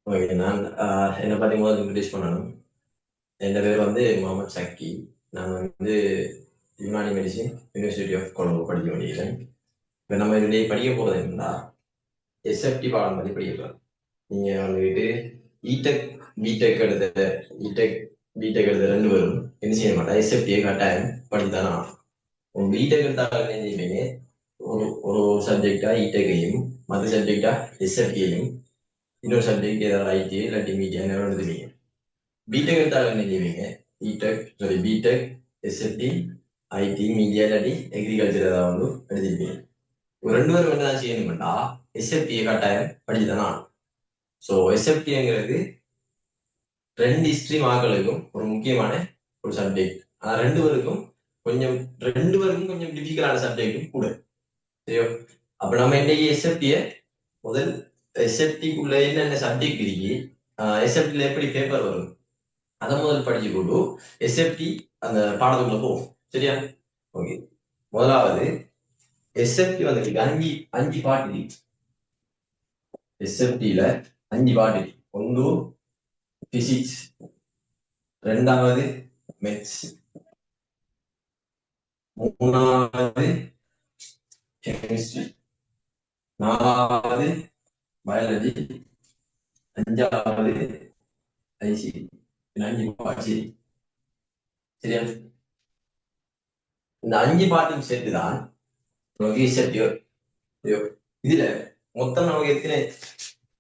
Okay. நான் என்னை பத்தி முதல்ல இன்ட்ரடியூஸ் பண்ணணும். என் பேர் வந்து முகமது சக்கி. நான் வந்து Unani medicine university of Colombo படிக்க வேண்டியிருக்கேன். இப்போ நம்ம இதில் படிக்க போகிறது என்னன்னா எஸ்எஃப்டி பாடம் பற்றி படிக்கலாம். நீங்கள் வந்துட்டு இடெக் பிடெக் எடுத்த இடெக் பிடெக் எடுத்த ரெண்டு பேரும் என்ன செய்ய மாட்டா எஸ்எஃப்டியை கட்டாயம் படித்தானா. உங்கள் பிடெக் எடுத்தாலும் என்ன செய்வீங்க, ஒரு ஒரு சப்ஜெக்டா இடெக்கையும் மற்ற சப்ஜெக்டா எஸ்எஃப்டியையும் இன்னொரு சப்ஜெக்ட் ஏதாவது ஐடி இல்லாட்டி மீடியா எழுதுவீங்க. பிடெக் எடுத்தாலும் என்ன செய்வீங்க, பிடெக் எஸ்எஃப்டி ஐடி மீடியா இல்லாட்டி அக்ரிகல்ச்சர் ஏதாவது எழுதிருப்பீங்க. ஒரு ரெண்டு பேரும் என்ன தான் செய்யணும்னா எஸ்எஃப்டியை கட்டாயம் படிச்சுதானா. ஸோ எஸ்எஃப்டிங்கிறது ரெண்டு ஹிஸ்டரி மார்களுக்கும் ஒரு முக்கியமான ஒரு சப்ஜெக்ட். ரெண்டு பேருக்கும் கொஞ்சம் ரெண்டு பேருக்கும் கொஞ்சம் டிஃபிகல்டான சப்ஜெக்டும் கூட. சரியோ, அப்ப நம்ம இன்னைக்கு எஸ்எஃப்டியை முதல் எஸ்எஃப்டிக்குள்ள என்னென்ன சப்ஜெக்ட் இருக்கு, எஸ்எஃப்டில எப்படி பேப்பர் வரும், அதை முதல் படிச்சு கொண்டு எஸ்எஃப்டி அந்த பாடத்துக்குள்ள போகும். சரியா? ஓகே. முதலாவது எஸ்எஃப்டி வந்துட்டு அஞ்சு அஞ்சு பாட்டு இருக்கு. எஸ்எஃப்டில அஞ்சு பாட்டு இருக்கு. ஒன்று பிசிக்ஸ், ரெண்டாவது மேத்ஸ், மூணாவது கெமிஸ்ட்ரி, நாலாவது பயாலஜி, அஞ்சாவது ஐசிடி. அஞ்சு பாட்டு. சரியா? இந்த அஞ்சு பாட்டும் சேர்த்துதான் எஸ்எஃப்டி. இதுல மொத்தம் நமக்கு எத்தனை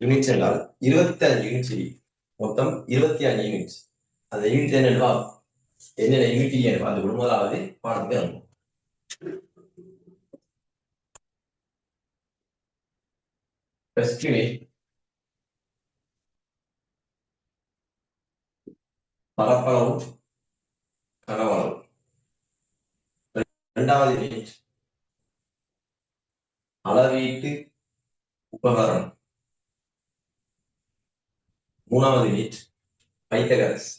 யூனிட்ஸ் என்றால் 25 யூனிட்ஸ் இருக்கு. மொத்தம் 25 யூனிட்ஸ். அந்த யூனிட் என்னவா, என்னென்ன யூனிட் என்று பார்த்து முதலாவது பாடத்தை அனுப்பும். ஃபர்ஸ்ட் யூனிட் பரப்பளவு கனவளவு. இரண்டாவது யூனிட் அளவீட்டு உபகரணம். மூணாவது யூனிட் பைத்தகரஸ்.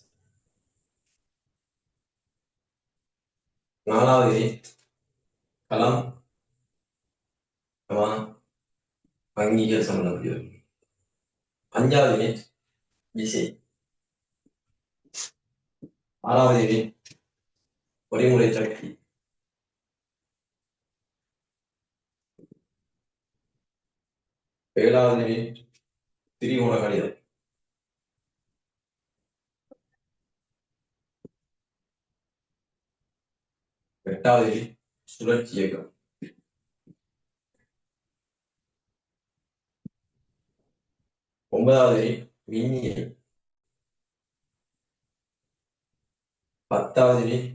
நாலாவது யூனிட் களம் வங்கிகள் சம்பந்தப்பட்டது. அஞ்சாவது யூனிட் விசை. ஆறாவது யூனிட் பொறிமுறை சக்தி. ஏழாவது யூனிட் திரிகோண கணிதம். எட்டாவது யூனிட் சுழற்சி இயக்கம். ஒன்பதாவது யூனிட் விண்ணியல். பத்தாவது யூனிட்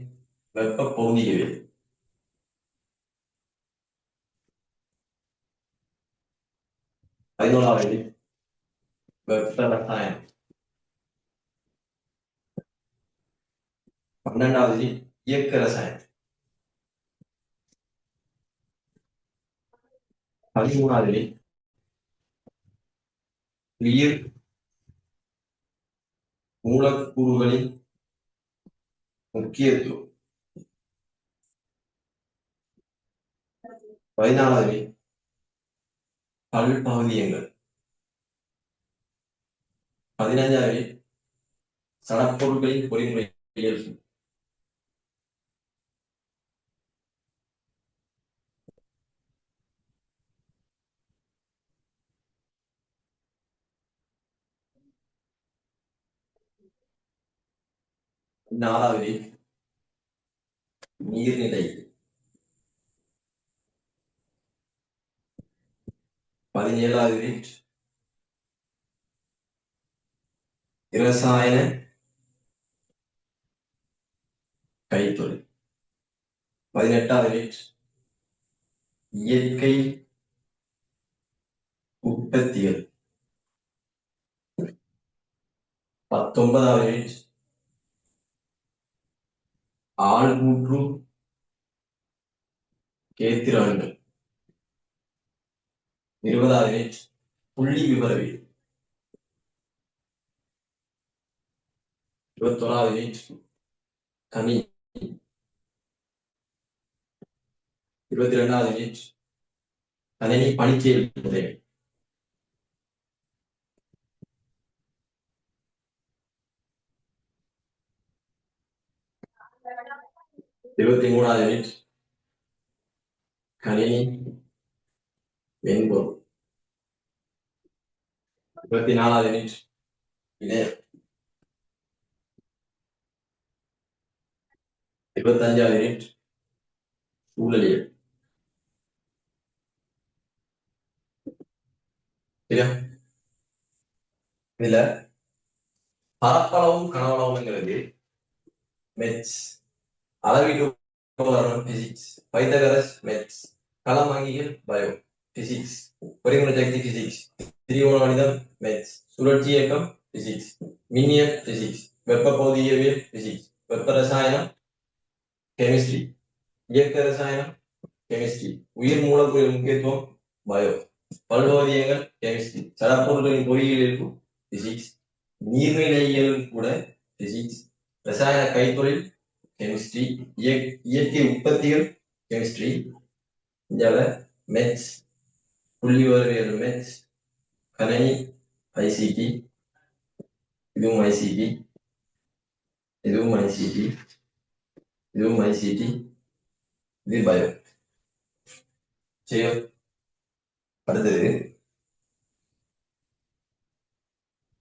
வெப்ப பகுதிகள். பதினோராவது யூனிட் வெப்ப ரசாயனம். பன்னெண்டாவது யூனிட் இயக்க ரசாயனம். 13வது யூனிட் உயிர் மூலக்கூறுகளின் முக்கியத்துவம். 14வது யூனிட் பல்பகுதியங்கள். 15வது யூனிட் சடப்பொருட்களின் பொறிமுறை இயல்பு. 16வது யூனிட் நீர்நிலை. 17வது யூனிட் இரசாயன கைத்தொழில். 18வது யூனிட் இயற்கை உற்பத்திகள். 19வது யூனிட் ஆள்கூற்று கேத்திரங்கள். 20வது யூனிட் புள்ளி விவரவியல். 21வது யூனிட் கணி. 22வது யூனிட் கணினி பணிச்செயல் முறைகள். 23வது யூனிட் கணினி மென்பொருள். 24வது யூனிட் இணையம். 25வது யூனிட் சூழலியல். சரியா? இதுல பரப்பளவும் கனவளவுங்கிறது மெட்ஸ், அளவீட்டு பிசிக்ஸ், பைத்தகரஸ் மெட்ஸ், களமாங்கிகள் பயோ பிசிக்ஸ், பொறிமுறை சக்தி பிசிக்ஸ், திரிகோண கணிதம் மெட்ஸ், சுழற்சி இயக்கம் பிசிக்ஸ், மின்னியல் பிசிக்ஸ், வெப்ப பௌதிகவியல் பிசிக்ஸ், வெப்ப ரசாயனம் கெமிஸ்ட்ரி, இயக்க ரசாயனம் கெமிஸ்ட்ரி, உயிர் மூலப்பொருள் முக்கியத்துவம் பயோ, பல்வேதியங்கள் கெமிஸ்ட்ரி, சடப்பொருட்களின் பொறியியல் பிசிக்ஸ், நீர்நிலையியலும் கூட பிசிக்ஸ், ரசாயன கைத்தொழில் கெமிஸ்ட்ரி, இயற்கை உற்பத்திகள் கெமிஸ்ட்ரி, இந்தியாவில் மெட்ஸ், புள்ளிவிவரவியல் மெட்ஸ், கணினி ஐசிடி, இதுவும் ஐசிடி, இதுவும் ஐசிடி, இதுவும் ஐசிடி, இது பயோ. சரி, அடுத்தது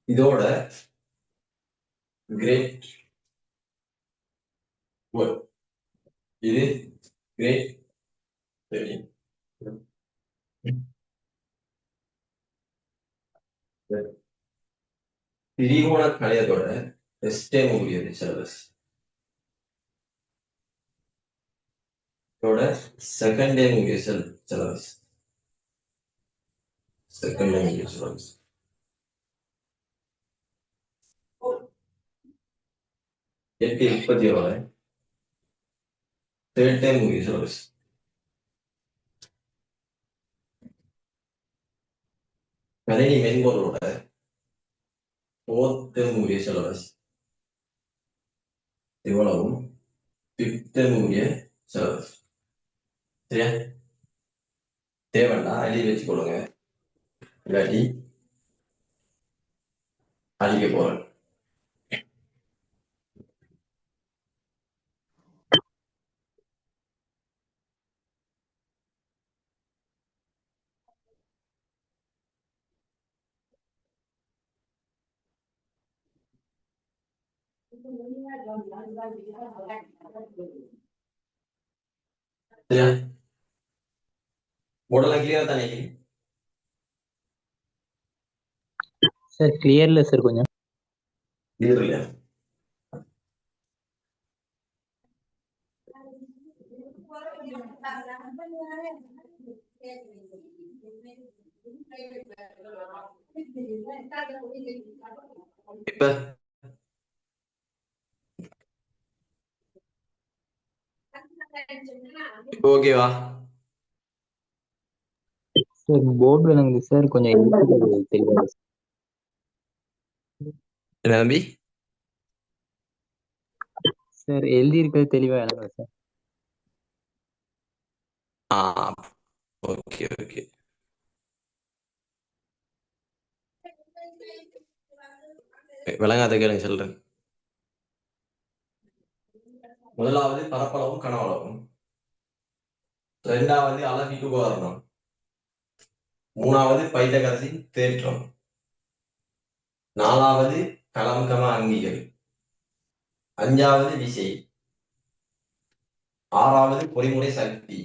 இதோட கிரேட் இது கிரேட் திரிகோண கணிதத்தோட டெஸ்டே முடியுது சிலபஸ். இதோட செகண்ட் டே முடிய சிலபஸ். செகண்ட் டே முடிய சிலபஸ் 8:36 தேர்ட் டே முடிய சிலபஸ். கணினி மென்பொருளோட ஃபோர்த் முடிய சிலபஸ் இவ்வளவும் ஃபிஃப்த் முடிய சிலபஸ். சரியா? தேவைன்னா எழுதி வச்சுக்கொள்ளுங்க, இல்லாட்டி அழிக்க போறேன். சரியா? போர்டெல்லாம் கிளியரா தானே? சார் கிளியர்ல சார் கொஞ்சம் கிளியர் இல்லையா? இப்ப ஓகேவா? சார் போர்டு விளங்குது சார், கொஞ்சம் எழுதுறது தெரியல என்ன தம்பி? சார். எழுதி இருக்கிறது தெளிவா விளங்குது சார். Okay okay. விளங்காத கேளுங்க சொல்றேன். முதலாவது பரப்பளவும் கனவளவும், இரண்டாவது அளவீட்டு உபகரணம், மூணாவது பைத்தகரசின் தேற்றம், நாலாவது களம் அங்கிகள், அஞ்சாவது விசை, ஆறாவது பொறிமுறை சக்தி,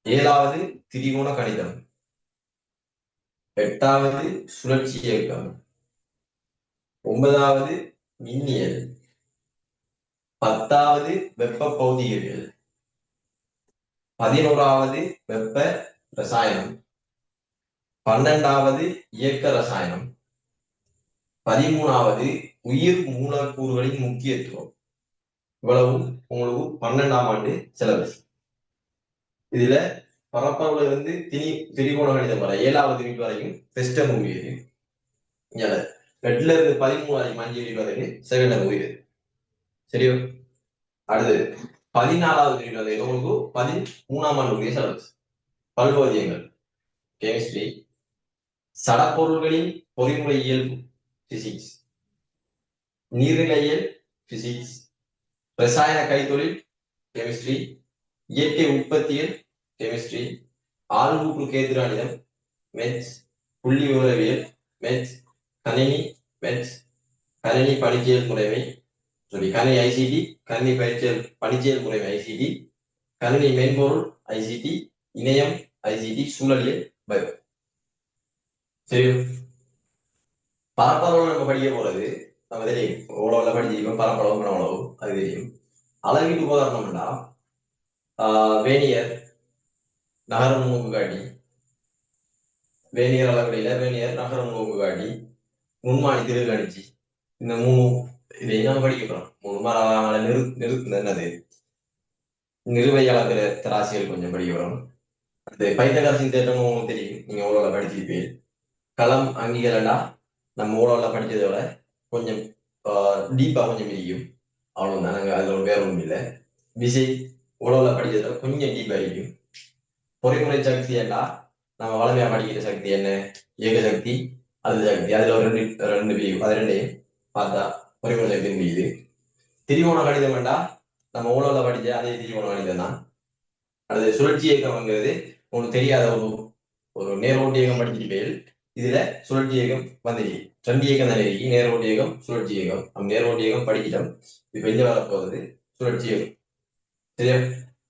ஏழாவது திரிகோண கணிதம், எட்டாவது சுழற்சி இயக்கம், ஒன்பதாவது மின்னியல், பத்தாவது வெப்ப பௌதிகவியல், 11வது வெப்ப ரசாயனம், 12வது இயக்க ரசாயனம், 13வது உயிர் மூலக்கூறுகளின் முக்கியத்துவம். இவ்வளவும் உங்களுக்கு 12ஆம் ஆண்டு சிலபஸ். இதுல பரப்பளவுல இருந்து திரிகோண கணிதம் வரை 7வது யூனிட் வரைக்கும் ஃபர்ஸ்ட் டேர்ம் முடியுது. இங்க 8ல இருந்து 13 வரைக்கும் 5 யூனிட் வரைக்கும் செகண்ட் டேர்ம் முடியுது. சரியோ? அடுத்து 14வது யூனிட் வந்து உங்களுக்கு 13ஆம் ஆண்டு முடிய சிலபஸ். பல்வேதியங்கள் கெமிஸ்ட்ரி, சடப்பொருள்களின் பொறிமுறை இயல்பு பிசிக்ஸ், நீர்நிலையியல் பிசிக்ஸ், ரசாயன கைத்தொழில் கெமிஸ்ட்ரி, இயற்கை உற்பத்தியில் கெமிஸ்ட்ரி, ஆள்கூற்று கேத்திரானிதம் மெட்ஸ், புள்ளி விவரவியல் மெட்ஸ், கணினி மெட்ஸ், கணினி பணிச்சியல் முறைமை கணினி ஐசிடி, கணினி பணிச்சியல் முறைமை ஐசிடி, கணினி மென்பொருள் ஐசிடி, இணையம் ஐசிடி, சூழலியல் பயோ. சரி, பரப்பளவு நம்ம படிக்க போறது நம்ம தெரியும், ஓளவுல படிச்சிருக்கோம், பரப்பளவு மனவளவு அது தெரியும். அளவீட்டு உபகரணம்னா வேணியர், நகரும் நோக்கு காட்டி, வேணியர் அளவிடையில வேணியர், நகரும் நோக்கு காட்டி, முன்மானி திருகணிச்சு, இந்த மூணு இதையும் நம்ம படிக்க போறோம். மூணு என்னது நிறுவை அளக்கிற தராசிகள் கொஞ்சம் படிக்க வரும். அது பைத்தகாரசின் தேட்டம் உங்களுக்கு தெரியும், நீங்க ஓரளவு படிச்சிருப்பீங்க. களம் அங்கீகாரம்டா நம்ம ஓரளவு படிச்சதை விட கொஞ்சம் டீப்பா கொஞ்சம் இருக்கும், அவ்வளவுதான். நாங்க அதுல வேற ஒன்றும் இல்லை. விசை ஓரளவு படிச்சதை கொஞ்சம் டீப்பா இருக்கும். பொறிமுறை சக்தி ஏண்டா நம்ம வளமையா படிக்கிற சக்தி என்ன, இயக்க சக்தி, அது சக்தி, அதுல ஒரு ரெண்டு பிரிவு, அது ரெண்டையும் பார்த்தா பொறிமுறை சக்தி முடியுது. திரிகோண கணிதம் வேண்டா நம்ம ஓரளவு படிச்ச அதே திரிகோண கணிதம் தான். அது சுழற்சி இயக்கம்ங்கிறது உங்களுக்கு தெரியாத ஒரு நேரோட்டி இயக்கம் படிச்சிருப்பீர்கள். இதுல சுழற்சி இயக்கம் வந்துருக்கு, ரெண்டு இயக்கம் தானே இருக்கு, நேரோட்டி இயக்கம் சுழற்சி இயக்கம். நம்ம நேரோட்டி இயக்கம் படிக்கிட்டோம், இப்ப எங்க வரப்போகுது சுழற்சி இயக்கம். சரியா?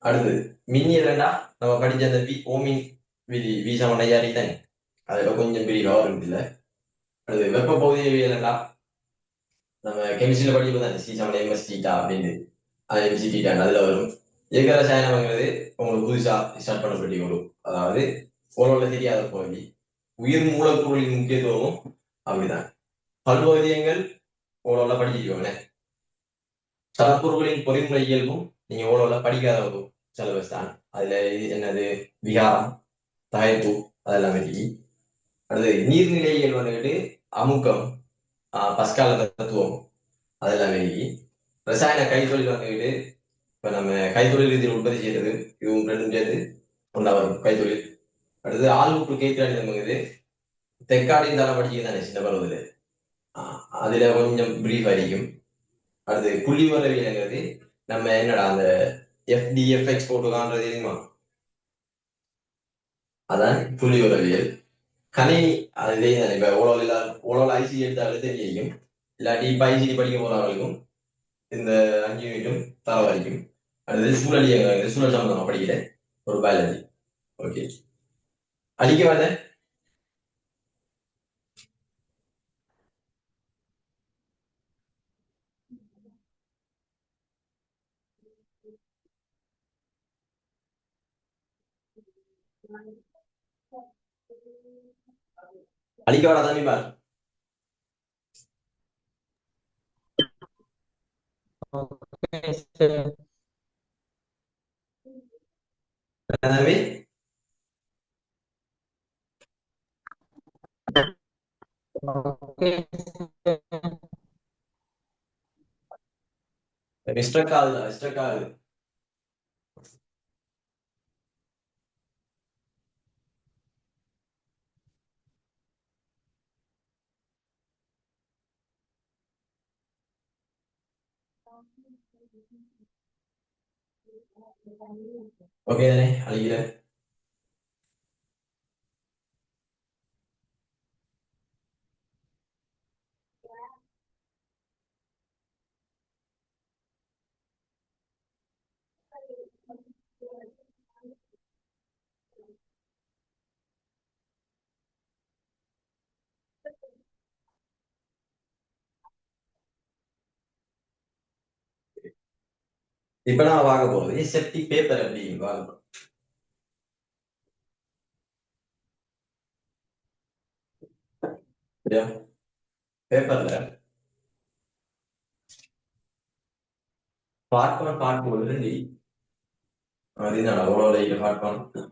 அடுத்தது மின்னியல் வேண்டா நம்ம படிச்ச அந்த ஓமின் விதி வீசமனையாரி தானே, அதுல கொஞ்சம் பிரிவா வரும் இல்ல. அடுத்து வெப்ப பகுதியவியல் வேண்டா நம்ம கெமிஸ்ட்ரியில படிக்கும் தானே, சி7 எம்எஸ் டீட்டா அப்படின்னு, அது எம்சி டீட்டான்னு அதுல வரும். இயக்க ரசாயனம்ங்கிறது உங்களுக்கு புதுசா ஸ்டார்ட் பண்ணப்பட்டி வரும், அதாவது ஓரளவு தெரியாத பகுதி. உயிர் மூலப்பொருளின் முக்கியத்துவமும் அப்படிதான். பல்பகுதியங்கள் ஓரளவு படிச்சிருக்கோங்க. சலப்பொருட்களின் பொறிமுறை இயல்பும் நீங்க ஓரளவு படிக்காத ஒரு சிலபஸ் தான். அதுல என்னது விகாரம், தகைப்பு, அதெல்லாம் இருக்கு. அடுத்து நீர்நிலைகள் வந்துட்டு அமுக்கம், பஸ்கால தத்துவம், அதெல்லாம் இருக்கு. ரசாயன கைத்தொழில் வந்துட்டு இப்ப நம்ம கைத்தொழில் ரீதியில் உற்பத்தி செய்யறது, இதுவும் ரெண்டும் சேர்த்து ஒன்றா வரும் கைத்தொழில். அடுத்து ஆள்கூற்று கேத்திரானிதம்ங்கிறது தெற்காடியும் தலை படிச்சுதானே சின்ன பருவத்துல, அதுல கொஞ்சம் பிரீஃப் ஆയിരിக்கும். அடுத்து புள்ளி வரவியல்ங்கிறது நம்ம என்னடா அந்த எஃப்டிஎஃப்எக்ஸ் போட்டு காண்றது தெரியுமா, அதான் புள்ளி வரவியல். கணினி அதுலேயே தானே, இப்ப ஓலோவில் ஐசிடி எடுத்தாலே தெரியும், இல்லாட்டி இப்ப ஐசிடி படிக்க போறவங்களுக்கும் இந்த 5 யூனிட்டும் தர வரைக்கும். அடுத்தது சூழலியல், சூழல் சம்பந்தமா படிக்கிற ஒரு பயாலஜி. ஓகே, அடிக்க வரல அடிக்க வர தானே பாரு. Okay, sir. எனவே Okay, sir. ஸ்ட்ரக் ஆகுது, ஸ்ட்ரக் ஆகுது. ஓகே தானே, அழிக்கிறேன். இப்ப நான் பார்க்க போறது செப்டிக் பேப்பர் அப்படின்னு பார்க்க போறோம். சரியா? பேப்பர்ல பார்ட் 1 பார்ட் 2 ரெண்டு, அது என்னடா அவ்வளோ லைட் பார்ட் 1.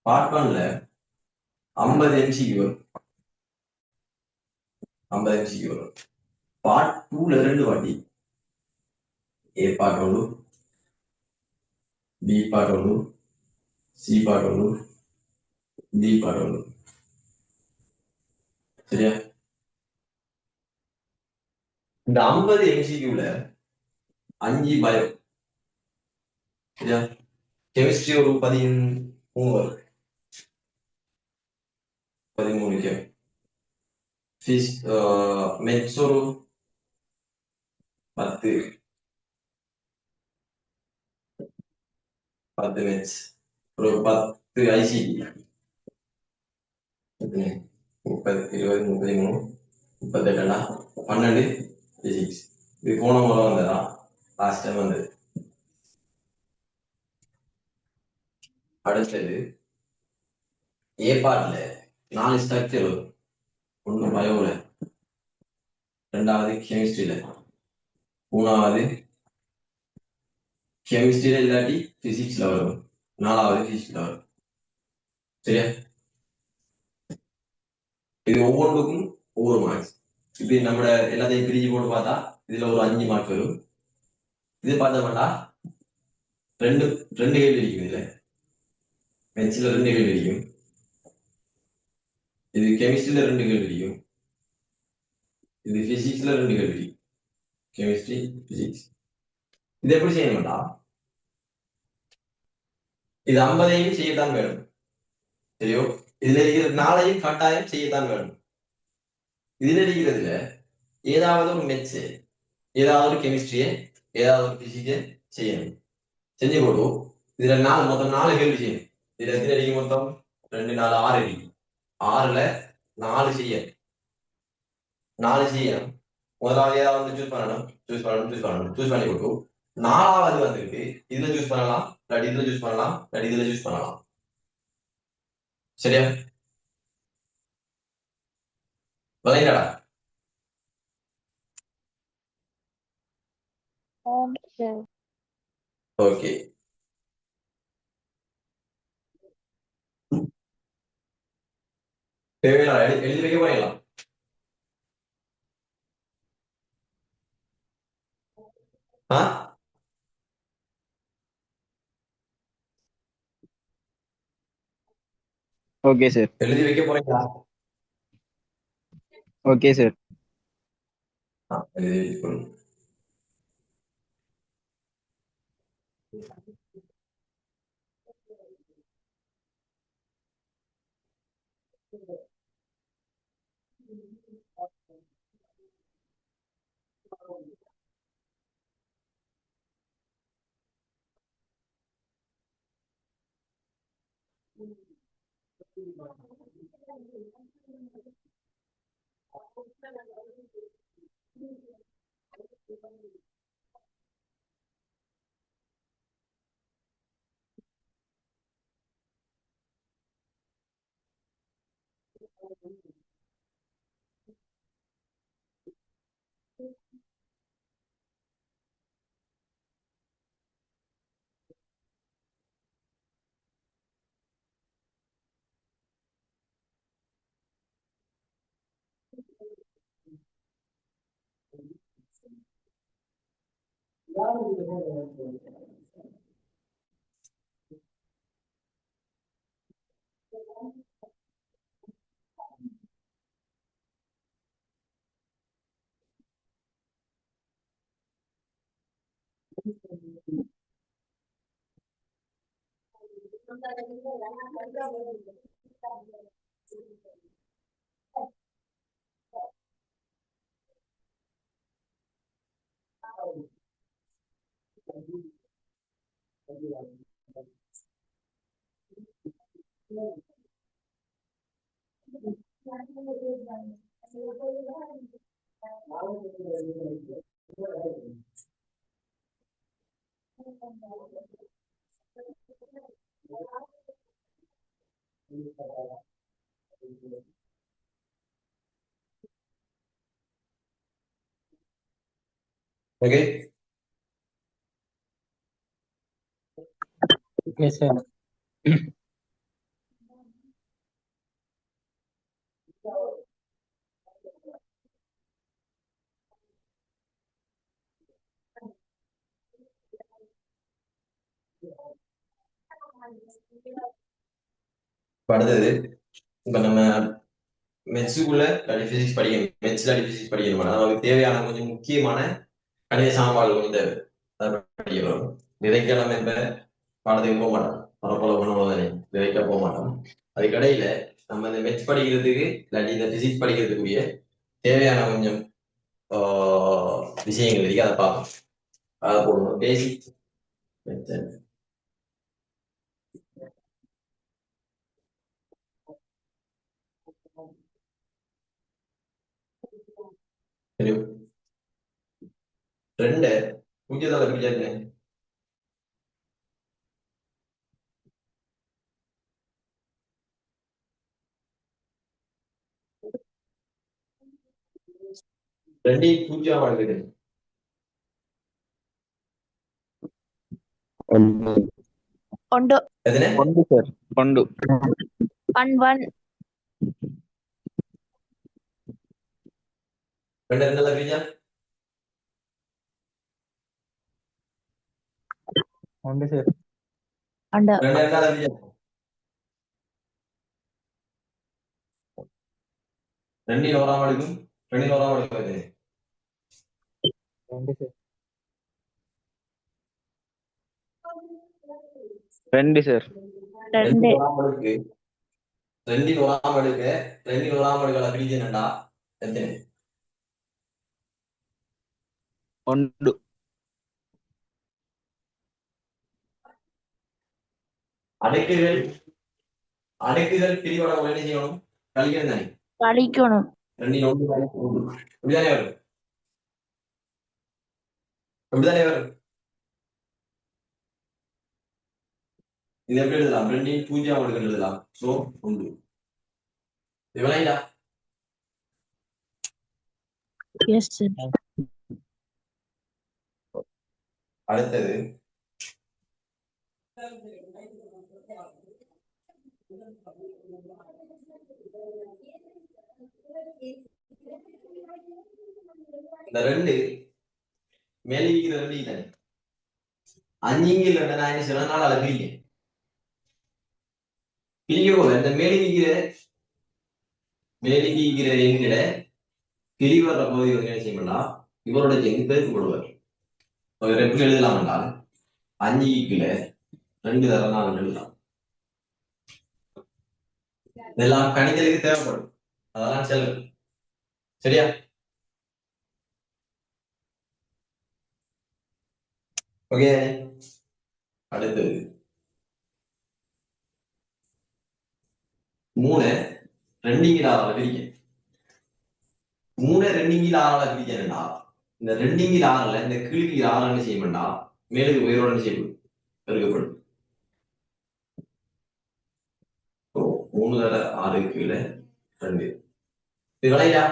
பார்ட் 1ல 50 எம்சிக்கு வரும், 50 எம்சிக்கு வரும். பார்ட் 2ல ரெண்டு வாட்டி, A part 1, B part 1, C part 1, D part 1. சரியா? இந்த 50 MCQல 5 பயோ. சரியா? கெமிஸ்ட்ரி ஒரு 13 வரும். 13 மெட்ஸ் ஒரு 10 மெட்ஸ், ஒரு 10 ICT, 30, 20, 33, 38, 12 பிசிக்ஸ். இது போன முறை வந்ததா? லாஸ்ட் டைம் வந்தது. அடுத்தது ஏ பார்ட்ல 4 ஸ்ட்ரக்சர் வரும். ஒன்று பயோல, ரெண்டாவது கெமிஸ்ட்ரியில, மூணாவது கெமிஸ்ட்ரியில இல்லாட்டி பிசிக்ஸ்ல வரும், நாலாவது பிசிக்ஸ்ல வரும். சரியா? இது ஒவ்வொன்றுக்கும் ஒவ்வொரு மார்க்ஸ். இப்படி நம்ம எல்லாத்தையும் பிரிச்சு போட்டு பார்த்தா இதுல ஒரு 5 மார்க் வரும். இது பார்த்தோம்னா ரெண்டு ரெண்டு கேள்வி இருக்கும். இதுல மேத்ஸ்ல 2 கேள்வி இருக்கும், இது கெமிஸ்ட்ரியில 2 கேள்வி இருக்கும், இது பிசிக்ஸ்ல 2 கேள்வி இருக்கும். Chemistry, physics. இது எப்படி செய்யணும்டா, இது 50ஐயும் செய்யத்தான் வேணும். சரியோ? இதுல இருக்கிற 4ஐயும் கட்டாயம் செய்யத்தான் வேணும். இதுல இருக்கிறதுல ஏதாவது ஒரு மெத்ஸ், ஏதாவது ஒரு கெமிஸ்ட்ரியை, ஏதாவது ஒரு பிசிக்ஸை செய்யணும். செஞ்சு போட்டு இதுல மொத்தம் 4 கேள்வி செய்யணும். இதுல எத்தனை அடிக்கும்? மொத்தம் 2, 4, 6 அடிக்கும். 6ல 4 செய்ய, 4 செய்யணும். முதலாவது ஏதாவது சூஸ் பண்ணணும், சூஸ் பண்ணி போட்டு 4வது வந்துட்டு இதுல சூஸ் பண்ணலாம், இல்லாட்டி இதுல சூஸ் பண்ணலாம், இல்லாட்டி இதுல சூஸ் பண்ணலாம். சரியா? விளையாடா? ஓகே. தேவையான எழுதி வைக்க போறீங்களா? ஆ, ஓகே சார். எழுதி வைக்க போறீங்களா? Okay sir. எழுதி வைக்கணும். ஓகே. Okay sir. அடுத்தது இப்ப நம்ம மெட்ஸுக்குள்ள இல்லாட்டி பிசிக்ஸ் படிக்கணும், மெட்ஸ் இல்லாட்டி பிசிக்ஸ் படிக்கணும். நமக்கு தேவையான கொஞ்சம் முக்கியமான கணித சமன்பாடுகள் கொஞ்சம் தேவை, அதை படிக்கணும். விதைக்க நம்ம இப்ப பாடத்துக்கு போக மாட்டோம், பரப்பளவு உணவு விதைக்க போக மாட்டோம். அதுக்கடையில நம்ம இந்த மெட்ஸ் படிக்கிறதுக்கு இல்லாட்டி இந்த பிசிக்ஸ் படிக்கிறதுக்குரிய தேவையான கொஞ்சம் விஷயங்கள் இருக்கு, அதை பார்க்கணும். அதை போடணும் பேசிக் மெத்தட். ரெண்டு பூஜ்ஜியத்தால பிரிச்சாச்சு. ரெண்டையும் பூஜ்ஜியமா இருக்குது. Ondo. எத்தனை? Kondu sir. Kondu. 1 ரெண்டு ரெண்டுல பிரிச்சா Kondu sir. Under. ரெண்டு ரெண்டால பிரிச்சா ரெண்டில் ஓராம எடுக்கும், ரெண்டில் ஓராம எடுக்கும். எத்தனை? Kondu sir. 2 sir. ரெண்டில் 2 ஓராம எடுக்கு, ரெண்டில் ஓராம எடுக்க, ரெண்டில் ஓராம எடுக்கல பிரிச்சு என்னடா எத்தனை? Kondu. அடுக்குகள், அடுக்குகள் பிரிவோட என்ன செய்யணும்? கழிக்கணும் தானே. கழிக்கணும். ரெண்டில் ஒன்று இப்படிதானே வரும், இப்படிதானே வரும். இது எப்படி எழுதலாம்? ரெண்டில் பூஜ்ஜியம் எடுக்க எழுதலாம். சோ உண்டு இவளையா. Yes sir. அடுத்தது இந்த ரெண்டு மேலிக்கிற ரெண்டு தானே, அஞ்சுங்கில் ரெண்டு நான் என்ன சில நாள் அதை பிரிக்க போல இந்த மேலிக்கிற என்கிற பிரிவர பகுதி வந்து என்ன செய்யலாம், இவரோட சேர்ந்து பெருக்கு போடுவார். எப்படி எழுதலாம் என்றால் 5 கீழே 2 தரம் எழுதலாம். இதெல்லாம் கணிதலுக்கு தேவைப்படும், அதெல்லாம் செல்லும். சரியா? ஓகே. அடுத்தது 3 2 பிரிக்க. 3 2 பிரிக்கணும்டா, இந்த 2 இந்த கீழ்க்கு 6 என்ன செய்யணும்டா மேலுக்கு உயரோட செய்யப்படும், பெருக்கப்படும். 3 தர 6 கீழே 2 இது விளையா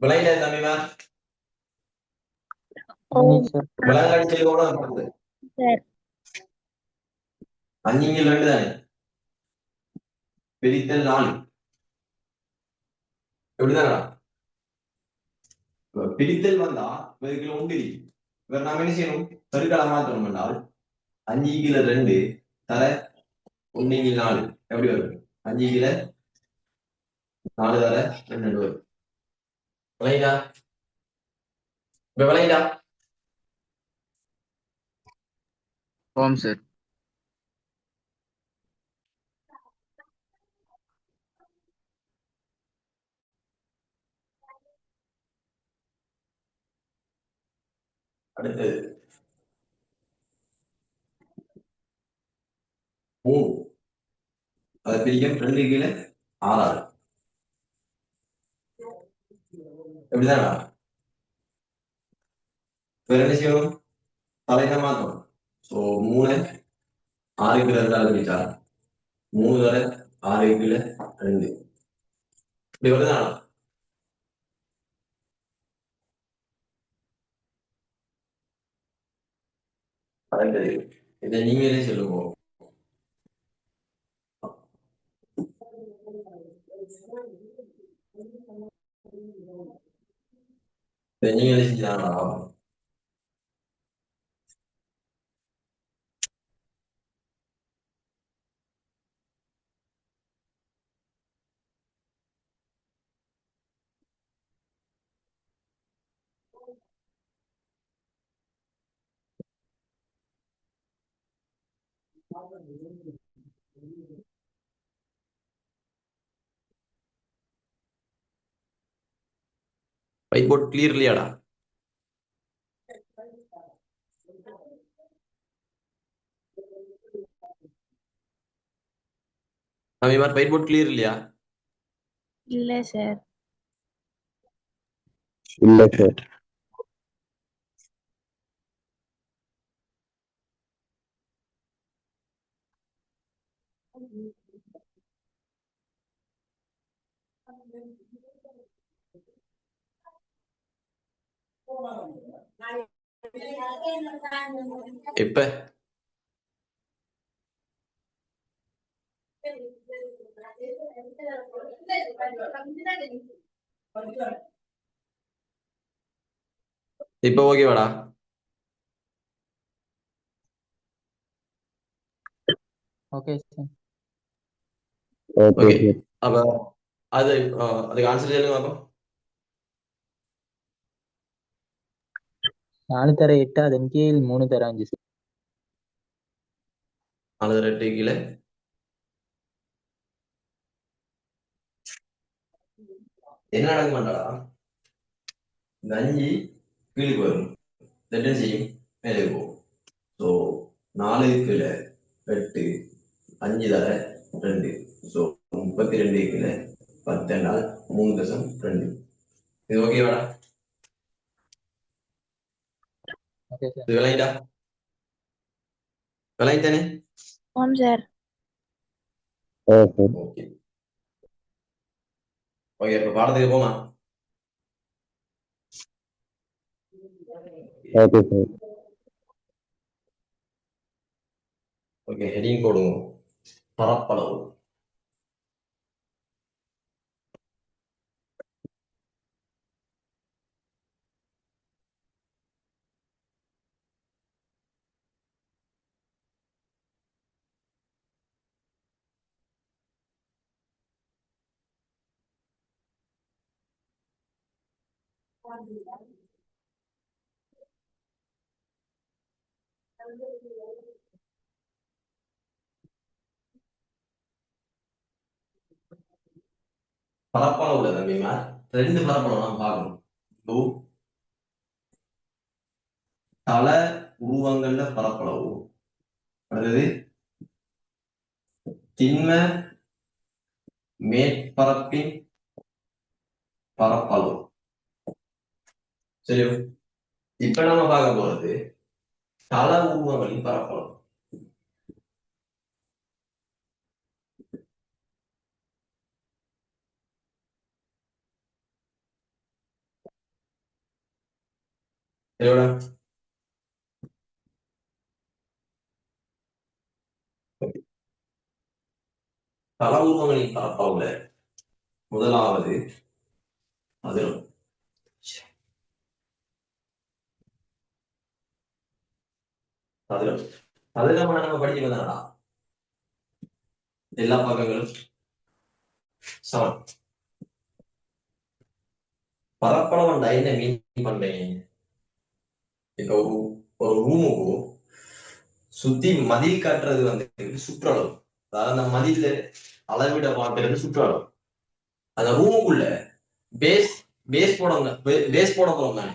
விளையில தம்பிமா விளையாடி செய்வோட Sir. 5 2 தானே பிரித்தல் 4 எப்படிதானா? பிரித்தல் வந்தா இவருக்குள்ள உண்டு இவர் நாம் என்ன செய்யணும், பெருக்கள மாற்றணும் என்றால் 5 கீழே 2 தர 1 4 எப்படி வரும்? 5 கீழே 4 தர 2 வரும். விளையா இப்ப விளையா. Om sir. அடுத்தது 3 அதை பிரிக்கும் 2 கீழே 6 எப்படிதானா? வேற என்ன செய்யணும், தலையில மாத்தணும். ஸோ 3 6 கீழே 2 பிரிச்சா 3 தர 6 கீழே 2 இப்படி வருதானா? அடுத்தது இதை நீங்களே சொல்லுவோம். இதை நீங்களே செஞ்சாங்களா? ஒயிட் போர்ட் கிளியர் இல்லையாடா? நவீமார் ஒயிட் போர்ட் கிளியர் இல்லையா? இல்ல சார். இல்ல சார். எப்ப? இப்ப ஓகேவாடா? Okay sir. ஓகே அப்ப அது அதுக்கு ஆன்சர் சொல்லுங்க பாப்போம். 4 தர 8 அதன் கீழ் 3 தர 5 சார். 4 தர 8 கீழே என்ன நடக்க மாட்டாடா? இந்த 5 கீழுக்கு வரும், என்ன செய்யும்? மேலே போகும். ஸோ 4 கீழே 8, 5 தர 2, ஸோ 32 கீழே 10 என்றால் 3.2. இது ஓகேவாடா? Okay sir. இது விளங்கிட்டா? விளங்கித்தானே? ஆம் சார். ஓகே ஓகே ஓகே இப்ப பாடத்துக்கு போமா? Okay sir. ஓகே ஹெடிங் போடுவோம். பரப்பளவு. பரப்பளவுல தம்பிமா 2 பரப்பளவு நாம் பார்க்கணும். தள உருவங்கள்ல பரப்பளவு, அடுத்தது திண்ம மேற்பரப்பின் பரப்பளவு. சரி, இப்ப நம்ம பார்க்க போறது தள உருவங்களின் பரப்பளவு. சரியோட தள உருவங்களின் பரப்பளவுல முதலாவது சதுரம். சதுரம் சதுரமான நம்ம படிக்கிறதாடா எல்லா பக்கங்களும் சமன். பரப்பளவு என்ன மீன் பண்றீங்க? இப்ப ஒரு ரூமுக்கு சுத்தி மதில் காட்டுறது வந்து சுற்றளவு, அதாவது அந்த மதில அளவிட பார்க்கிறது சுற்றளவு. அந்த ரூமுக்குள்ள பேஸ் பேஸ் போட போறோம் தானே,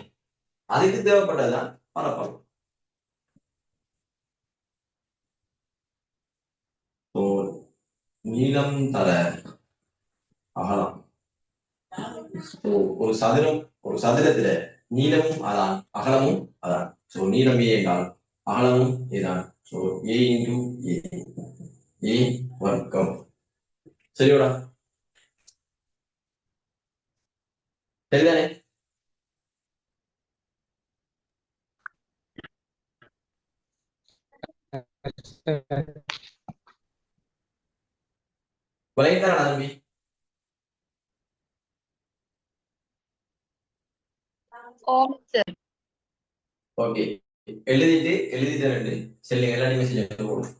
அதுக்கு தேவைப்பட்டதுதான் பரப்பளவு. நீளம் தர அகலம். ஒரு சதுரத்துல நீளமும் அதான் அகலமும் அதான். சோ நீளம் ஏ என்றால் அகலமும் ஏதான். சோ ஏ இன்டு ஏ வர்க்கம். சரியோடா? சரிதானே? விளையாட்டான தம்பி. ஓகே எழுதிட்டு செல்லுங்க, எல்லாத்தையும் மெசேஜ் போடும்.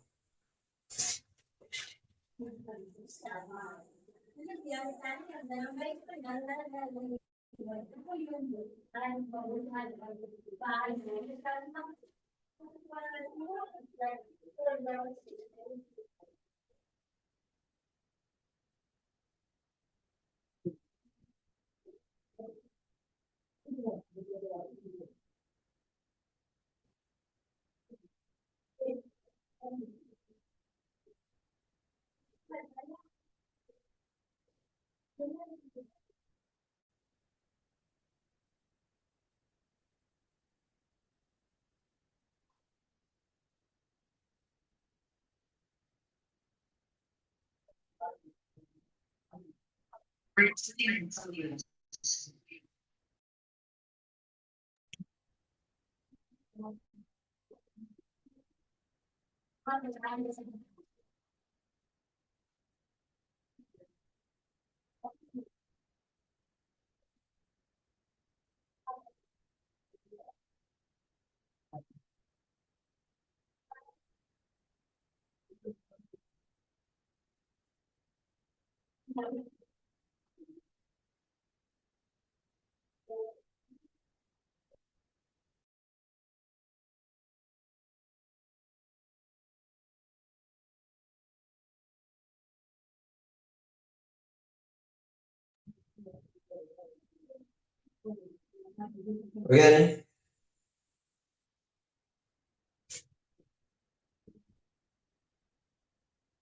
ஓகே தானே?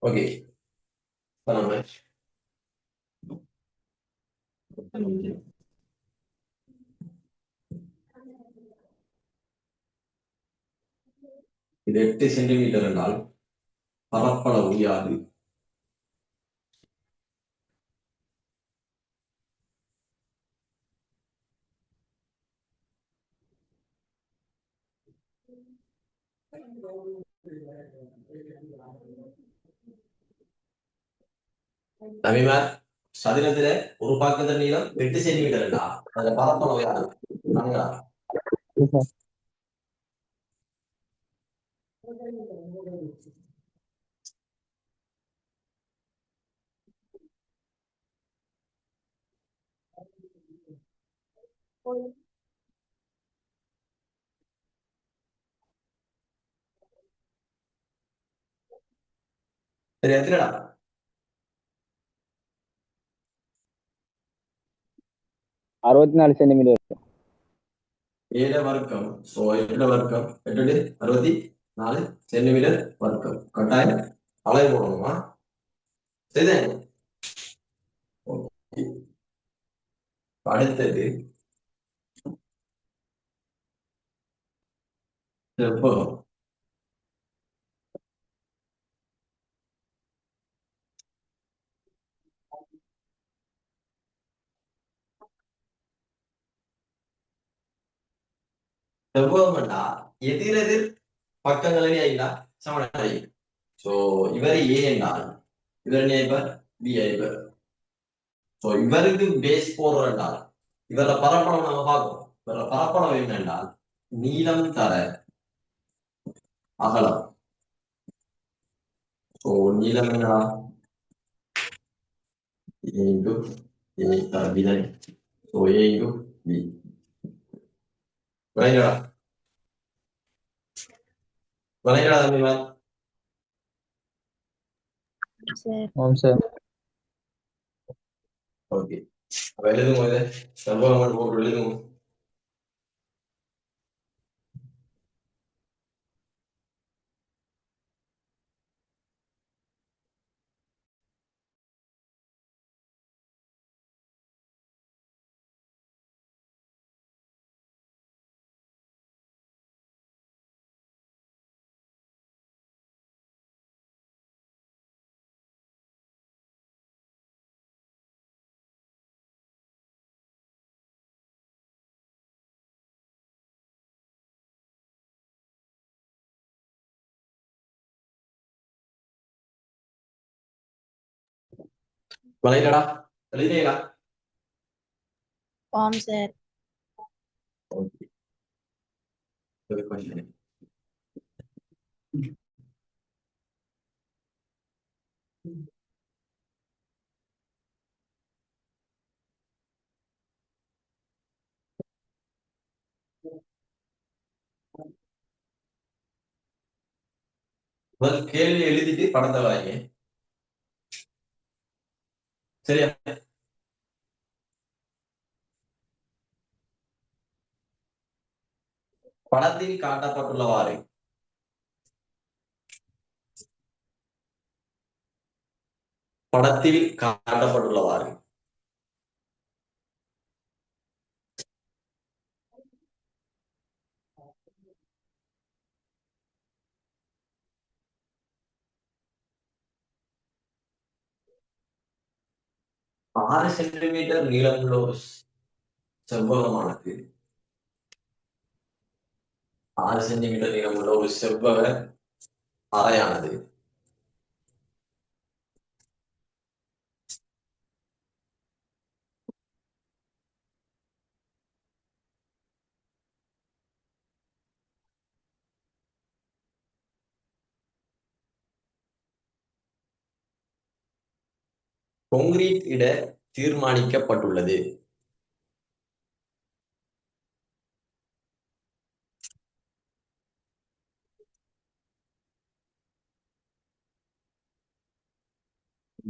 ஓகே, இப்போ நம்ம இது 8 சென்டிமீட்டர் என்றால் பரப்பளவு யாது? நவிமார், சதுரத்துல ஒரு பக்கத்தின் நீளம் 8 சென்டிமீட்டர் என்றா அதுல பரப்பளவு யாது? நாங்களா? சரி, எத்தனைடா? 64 சென்டிமீட்டர். 7 வர்க்கம். ஸோ 8 வர்க்கம் 8 64 சென்டிமீட்டர் வர்க்கம். கட்டாயம் அளவு போடணுமா? சரிதானே? ஓகே. அடுத்தது செவ்வகம். செவ்வகம் என்றா எதிரெதிர் பக்கங்களிலே ஐயா சமனை. ஸோ இவர் ஏ என்றால் இவர் நேபர் பி ஐபர். ஸோ இவருக்கு பேஸ் போடுற என்றால் இவர பரப்பளவு நம்ம பார்க்கணும். இவர பரப்பளவு என்னென்றால் நீளம் தர அகலம். ஸோ நீளம் என்னடா? A into A B தானே. So A into B. விளையாடா விளையாடா தம்பிமா. சார். ஆமாம் சார். ஓகே, அப்ப எழுதுவோம். இதை செவ்வகம் மட்டும் போட்டு எழுதுவோம். விளையாடா எழுதினீங்களா? ஆம் சார். Okay, good question. முதல் கேள்வி எழுதிட்டு படத்தை வாங்க. சரியா? படத்தில் காட்டப்பட்டுள்ளவாறு படத்தில் காட்டப்பட்டுள்ளவாறு ஆறு சென்டிமீட்டர் நீளமுள்ள ஒரு செவ்வகமானது 6 சென்டிமீட்டர் நீளமுள்ள ஒரு செவ்வக அறையானது கொங்கிரீட் இட தீர்மானிக்கப்பட்டுள்ளது.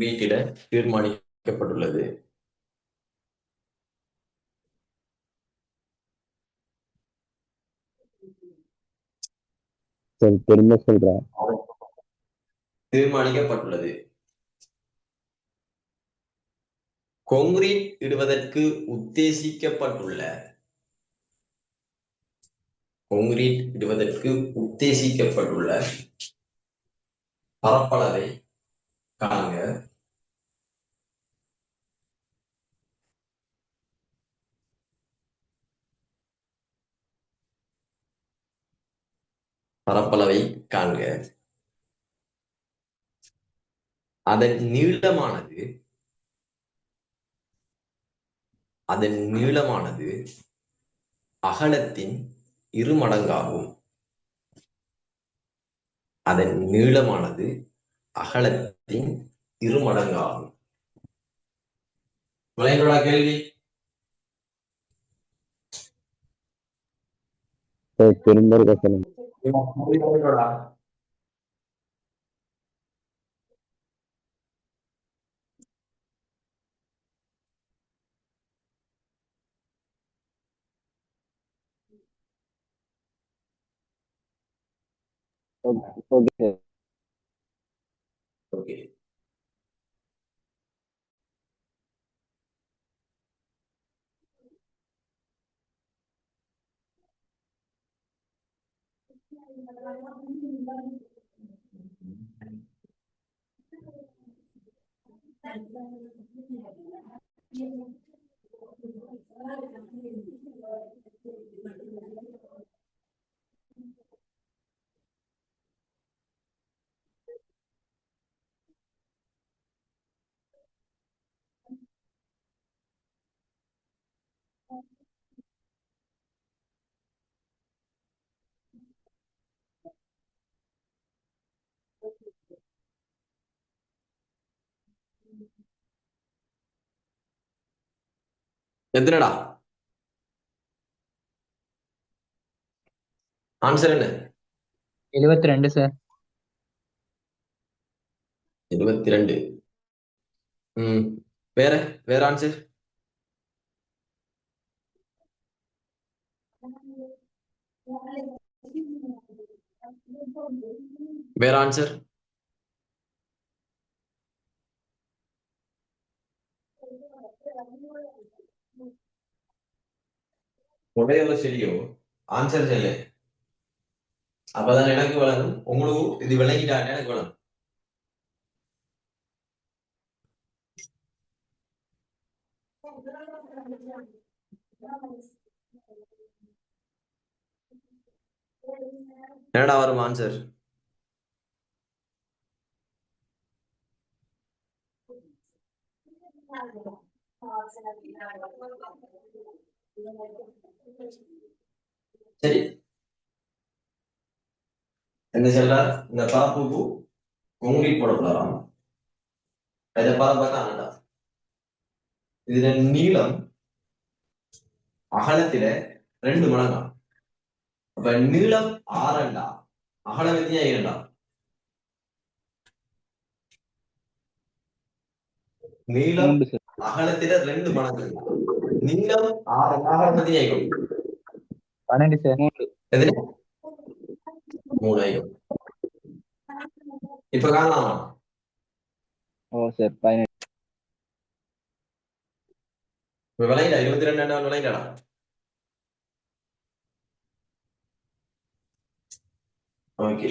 வீட்டிட தீர்மானிக்கப்பட்டுள்ளது. சரி திரும்ப சொல்றேன். தீர்மானிக்கப்பட்டுள்ளது. கொங்கிரீட் இடுவதற்கு உத்தேசிக்கப்பட்டுள்ள கொங்கிரீட் இடுவதற்கு உத்தேசிக்கப்பட்டுள்ள பரப்பளவை காண்க. பரப்பளவை காண்க. அதன் நீளமானது அகலத்தின் இருமடங்காகும். அதன் நீளமானது அகலத்தின் இருமடங்காகும். விளையாடா கேள்வி. திரும்ப இருக்க சொல்லுங்க. ஓகே. ஓகே. எத்தனடா ஆன்சர்? என்ன? 72 சார். 22. வேற வேற ஆன்சர்? வேற ஆன்சர்? உடையவ சரியோ ஆன்சர் சொல்லு. அப்பதான் எனக்கு வளரும். உங்களுக்கு இது விளங்கிட்டாங்க எனக்கு வளரும். என்னடா வரும் ஆன்சர்? சரி, என்ன சொல்றார்? இந்த பரப்புக்கு கொங்கிரீட் போடப்படலாம். இதை பரப்பா இதுல நீளம் அகலத்தில 2 மடங்கா. அப்ப நீளம் 6 அகலம் எத்தனை 2? நீளம் 3 சார். அகலத்தில 2 மடங்கு. நீளம் அகலம் எத்தனை ஆயிடும்? 12 சார். 3. எத்தனை? 3 ஆயிடும். இப்ப காணலாமா? ஓ சார் 18. இப்ப விளையிடா 22 விளையிடா. ஓகே.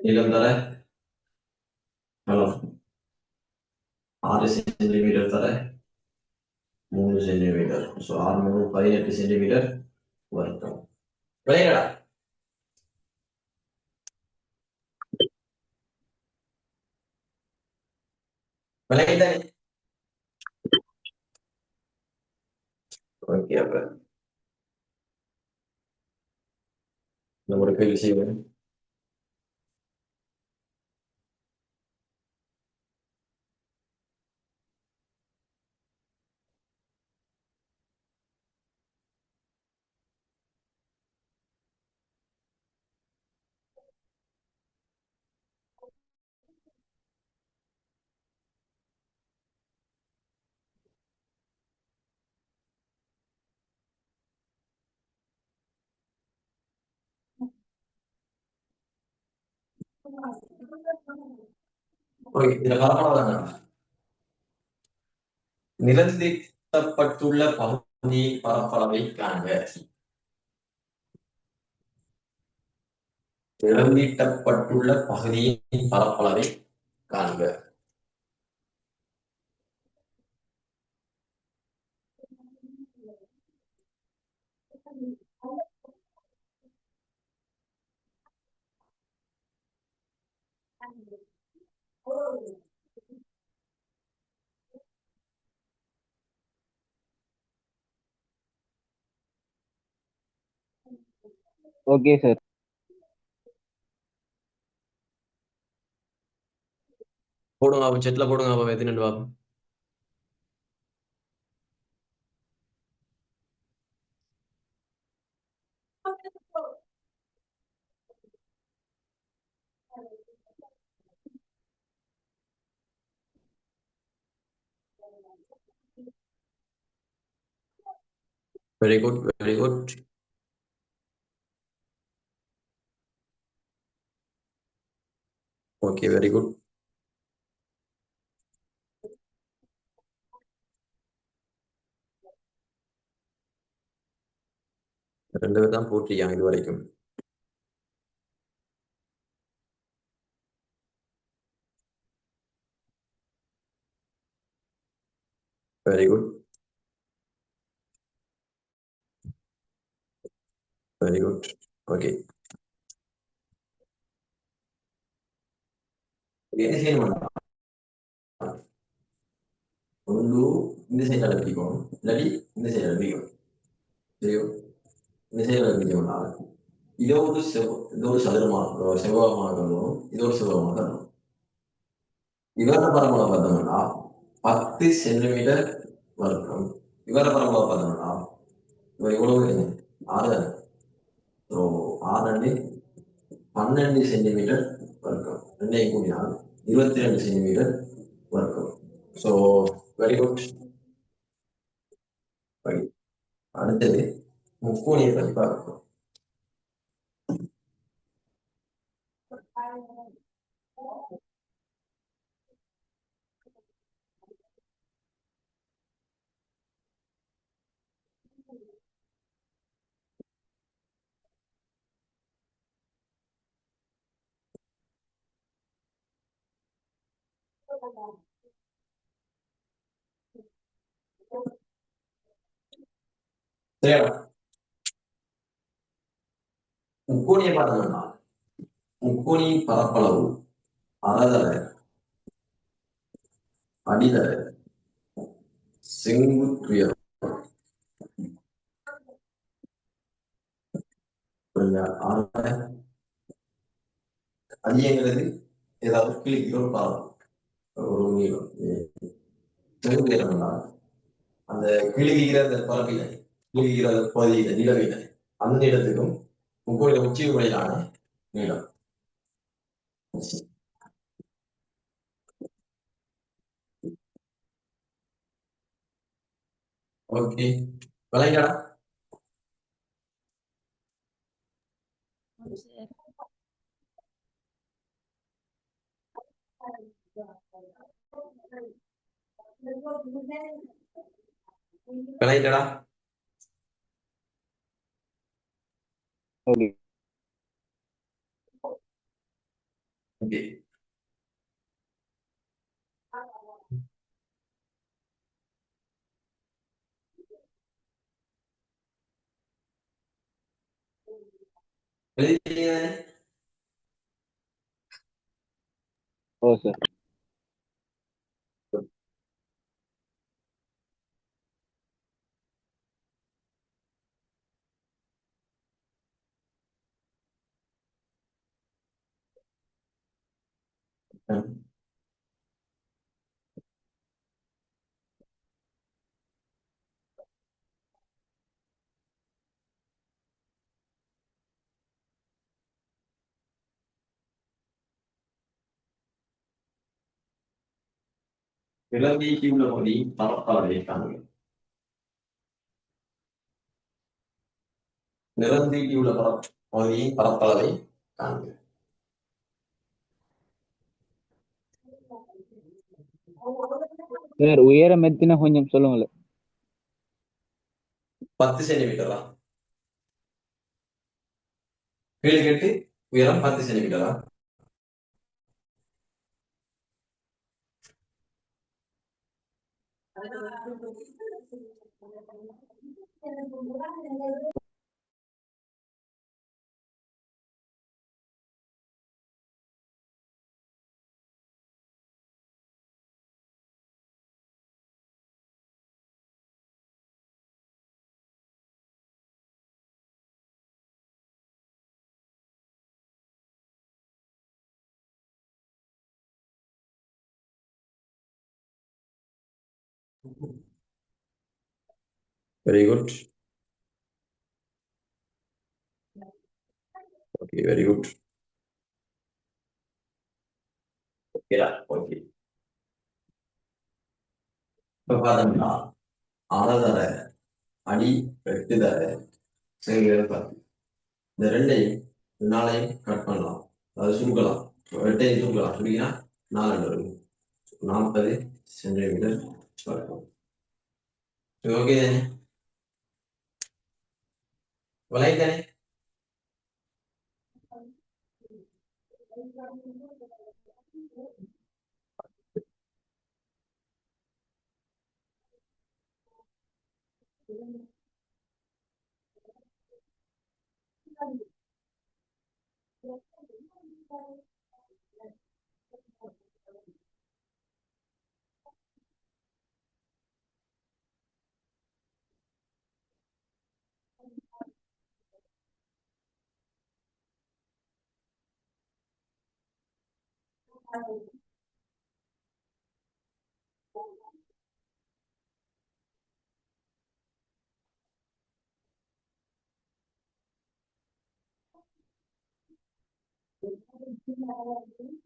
நீளம் தர ஹலோ 6 சென்டிமீட்டர் தர 3 சென்டிமீட்டர். ஸோ 6 18 சென்டிமீட்டர் வருத்தம். விளையாடா விளையாட. ஓகே அப்ப நம்மளோட கேள்வி செய்வோம். ஓகே இதுல பரப்பளவு நிலந்தீட்டப்பட்டுள்ள பகுதியின் பரப்பளவை காண்க. நிலந்தீட்டப்பட்டுள்ள பகுதியின் பரப்பளவை காண்க. Okay sir. போடுங்க பாப்போம், செட்ல போடுங்க பாப்போம் எத்தனை பாப்போம். Very good very good. Okay very good. ரெண்டு பேர் தான் போட்டிருக்காங்க இது வரைக்கும். Very good very good. Okay என்ன செய்யணும்? ஒன்று இந்த சைடு அழைப்பிக்கணும், இல்லாட்டி இந்த சைடு அழைப்பிக்கணும். சரியோ இந்த சைடு அழைப்பிக்கணும்னா இது ஒரு சதுரமாக செவ்வகமாக கருதணும், இது ஒரு செவ்வகமாக கருதணும். இவர பரம்பரை பார்த்தோம்னா 10 சென்டிமீட்டர் வர்க்கம். இவர பரம்பரை பார்த்தோம்னா இவர் எவ்வளவு 6 ஸோ 6 12 சென்டிமீட்டர் வர்க்கம். ரெண்டையும் கூடினால் 22 சென்டிமீட்டர் வர்க்கம். So very good. அடுத்தது முக்கோணியை பற்றி பார்க்கணும். சரியா முக்கோணியை பார்த்தோம்னா முக்கோணியின் பரப்பளவு அறதர அடிதர செங்குத்துயரம் அதிகங்கிறது ஏதாவது கிளிக்கு ஒரு பாலம் ஒரு நீளம் செங்குத்துயரம் அந்த கிழிகிற அந்த பரப்பில கிழிகிற அந்த பகுதியில நிலவில அந்த இடத்துக்கும் முக்கோணிய உச்சி முறையிலான நீளம். ஓகே, விளையாடா. ஆமாம் சார். விளையாடா. ஓகே. ஓகே. எழுதிட்டீங்க தானே? ஓ சார். நிலவீட்டியுள்ள பகுதி பரப்பளவை காண்க. நிலவீட்டியுள்ள பகுதியின் பரப்பளவை காண்க. சார் உயரம் எத்தினா கொஞ்சம் சொல்லுங்களேன். 10 சென்டிமீட்டரா? கீழே கேட்டு உயரம் 10 சென்டிமீட்டரா? Very good. Okay, very good. Okay, okay. இப்ப பாத்தீங்கன்னா அரை தர அடி 8 தர செங்கல் 10. இந்த ரெண்டையும் நாளையும் கட் பண்ணலாம், அதாவது சுருக்கலாம். 8ஐயும் சுருக்கலாம். சுருக்கினா 4 வரும். 40 சென்டிமீட்டர் வரும். ஓகே தானே? விலை தானே?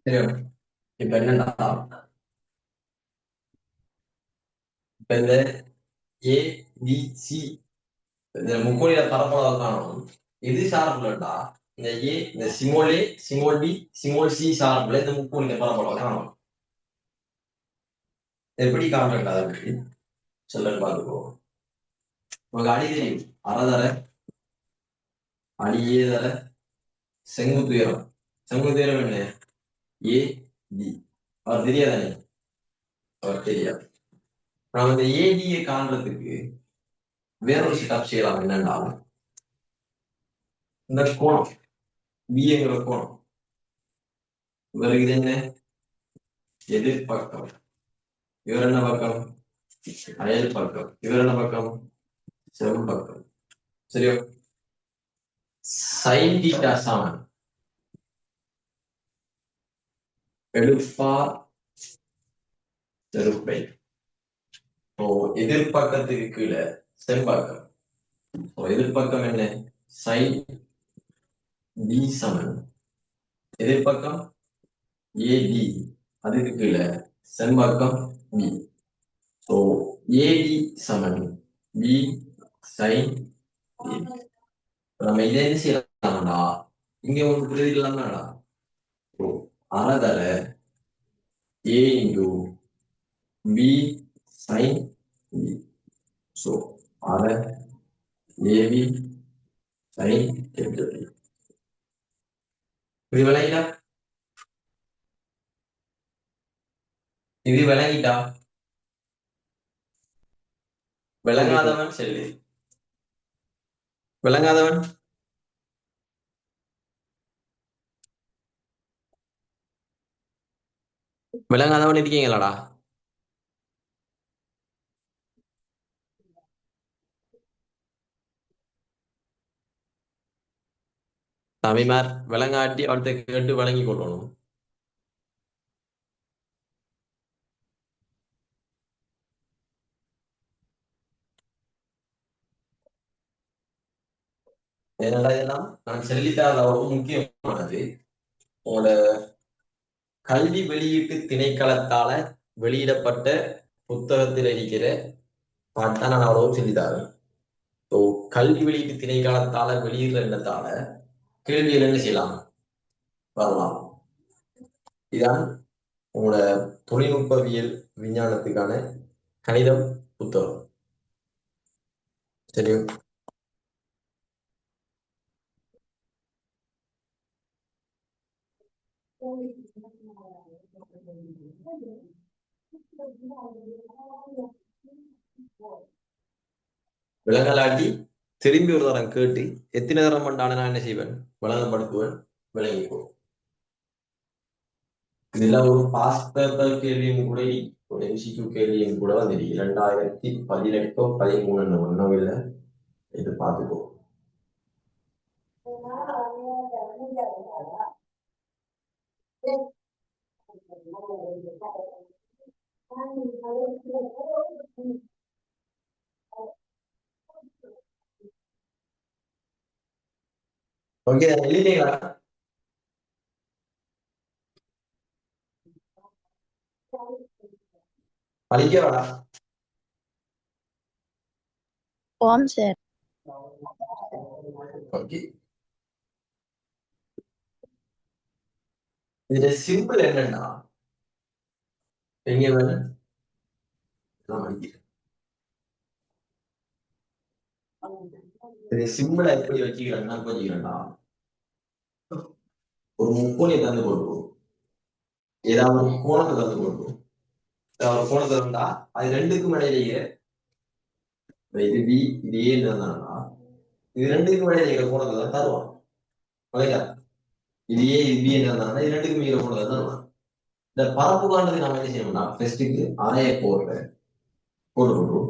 சரி, இப்ப என்னன்னா இப்ப இந்த ஏபிசி இந்த முக்கோணியில பரப்பளவு காணும். எது சார்புலடா? இந்த ஏ, இந்த சிமோல் ஏ, சிமோல் பி, சிமோல் சி சார்புல இந்த முக்கோணியில பரப்பளவு காணும். எப்படி காண்றா? அப்படி சொல்ல பாத்துக்கோ. உனக்கு அடி தெரியும். அறதர அடி ஏ தர செங்குத்துயரம். செங்குத்துயரம் என்ன? ஏ பி. அவர் தெரியாதானே? அவர் தெரியாது. நம்ம இந்த ஏடியை காண்றதுக்கு வேறொரு செட்டப் செய்யலாம். என்னன்னா இந்த கோணம் பிங்கிற கோணம் இவருக்கு இது என்ன? எதிர்பக்கம். இவர் என்ன பக்கம்? அயல் பக்கம். இவர் என்ன பக்கம்? செம்பக்கம். சரியோ? சைன் தீட்டா சமன் எடுப்பார் தெருப்பை. எதிர்பக்கத்துக்கு கீழே செம்பக்கம். எதிர்பக்கம் என்ன? சைன் டி சமன் எதிர்பக்கம் ஏடி அதுக்கு கீழே செம்பக்கம் பி. ஸோ ஏடி சமன் பி சைன் ஏபி. நம்ம இதை என்ன செய்யலாம்டா, இங்க உங்களுக்கு புரியுதுலாம்டா. ஸோ அறதர A into B sine B. So அற ஏபி சைன் கேபிட்டல் பி. இது விளங்கிட்டா? இது விளங்கிட்டா? விளங்காதவன் செல்லு. விளங்காதவன் விளங்காதவன் இருக்கீங்களாடா? தம்பிமார் விளங்காட்டி அடுத்த கேட்டு விளங்கி கொள்ளணும். என்னடா இதெல்லாம் நான் சொல்லித்தர அவ்வளவு முக்கியமானது. உங்களோட கல்வி வெளியீட்டு திணைக்களத்தால வெளியிடப்பட்ட புத்தகத்தில் இருக்கிற பாட்டை நான் அவ்வளவு சொல்லித்தரேன். ஸோ கல்வி வெளியீட்டு திணைக்களத்தால வெளியிடுற எண்ணத்தால கேள்விகள் என்ன செய்யலாம், வரலாம். இதான் உங்களோட தொழில்நுட்பவியல் விஞ்ஞானத்துக்கான கணிதம் புத்தகம். சரி, விலங்கலாட்டி திரும்பி ஒரு தரம் கேட்டு எத்தனை தரம் பண்ணாலும் நான் என்ன செய்வேன், விளங்கப்படுத்துவேன். விளங்கிப்போ. இதெல்லாம் ஒரு பாஸ் பேப்பர் கேள்வியும் கூட, ஒரு எம்சிக்யூ கேள்வியும் கூட வந்து 2018 13 ஒன்றும் இல்லை. இது பார்த்துக்கோ. ஓகே, எழுதிட்டீங்களா? படிக்கவாடா? ஓம் சார். ஓகே, இதுல சிம்பிள் என்னன்னா, எங்க வேணும் இது சிம்பிளா எப்படி வச்சுக்கிறேன்னா வச்சுக்கிறேன்டா, ஒரு முக்கோணி தந்து கொடுக்கும், ஏதாவது ஒரு கோணத்தை தந்து கொடுக்கும். ஏதாவது ஒரு கோணத்தை இருந்தா அது ரெண்டுக்கும் இடையிலேயே இது பி இது ஏன்னு இருந்தாங்கன்னா இது ரெண்டுக்கும் இடையில இருக்கிற கோணத்தை தான் தருவான். ஓகேடா? இது ஏ இது பி என்ன இருந்தாங்கன்னா இது ரெண்டுக்கும் இருக்கிற கோணத்தை தருவான். இந்த பரப்பு காண்றதுக்கு நம்ம என்ன செய்யணும்னா ஃபர்ஸ்ட்டுக்கு அறைய போடுறேன் போட்டு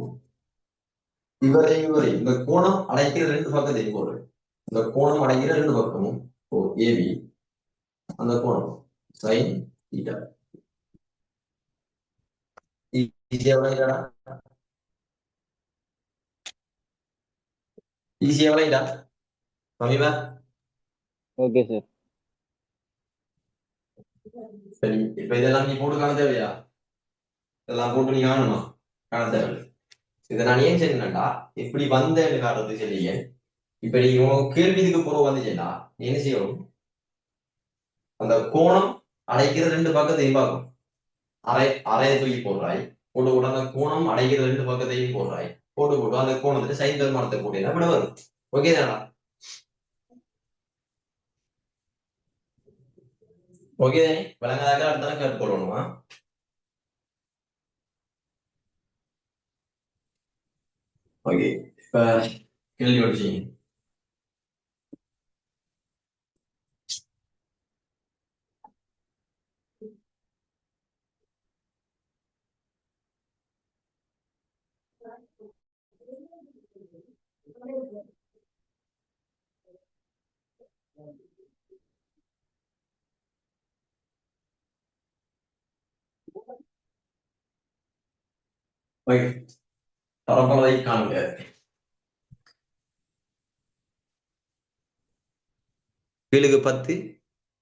இவரை இந்த கோணம் அடைக்கிற ரெண்டு பக்கத்தையும் போடுறேன். இந்த கோணம் அடைக்கிற ரெண்டு பக்கமும் ஏபி, அந்த கோணம் சைன் தீட்டா. ஈஸியா விளையாடா? ஈஸியா விளையாடா சமீபா? Okay sir. சரி, இப்ப இதெல்லாம் நீ போட்டு காண தேவையா? இதெல்லாம் போட்டு நீ காணணுமா? காண தேவை. இதை நான் ஏன் சொன்னேன்டா, இப்படி வந்தேன்னு காட்டுறது சொல்லிய. இப்ப நீ உன் கேள்வி இதுக்கு பூர்வம் வந்துச்சேன்னா நீ என்ன செய்யணும், அந்த கோணம் அடைக்கிற ரெண்டு பக்கத்தையும் பார்க்கும். அரையை தூக்கி போடுறாய், போட்டு போட்டு அந்த கோணம் அடைக்கிற ரெண்டு பக்கத்தையும் போடுறாய், போட்டு போட்டு அந்த கோணத்துல சைன் பெருமானத்தை போட்டீங்கன்னா இப்படி வரும். ஓகே தானா? ஓகே தானே? விளங்காத அடுத்த கட் போடணுமா? ஓகே, இப்ப கேள்வி வச்சுங்க. பரப்பளவை காண்க. கீழுக்கு 10,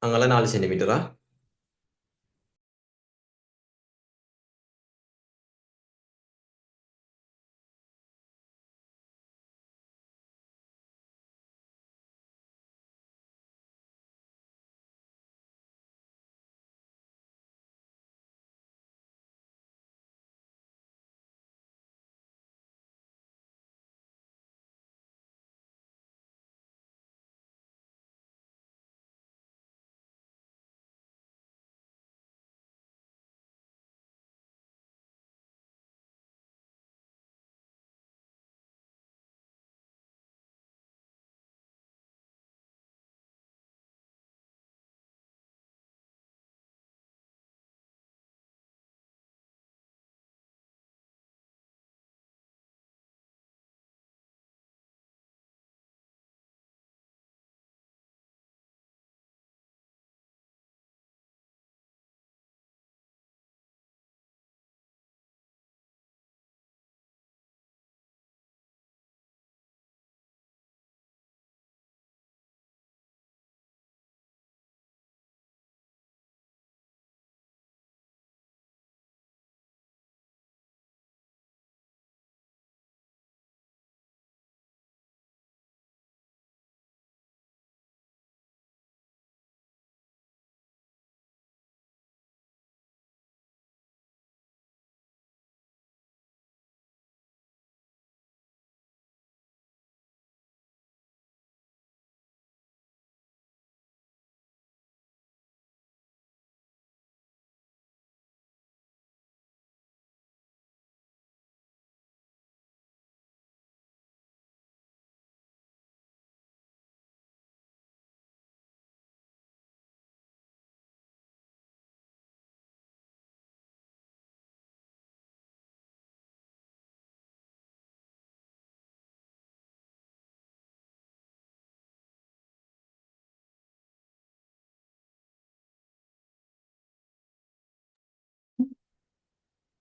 அங்கெல்லாம் 4 சென்டிமீட்டரா?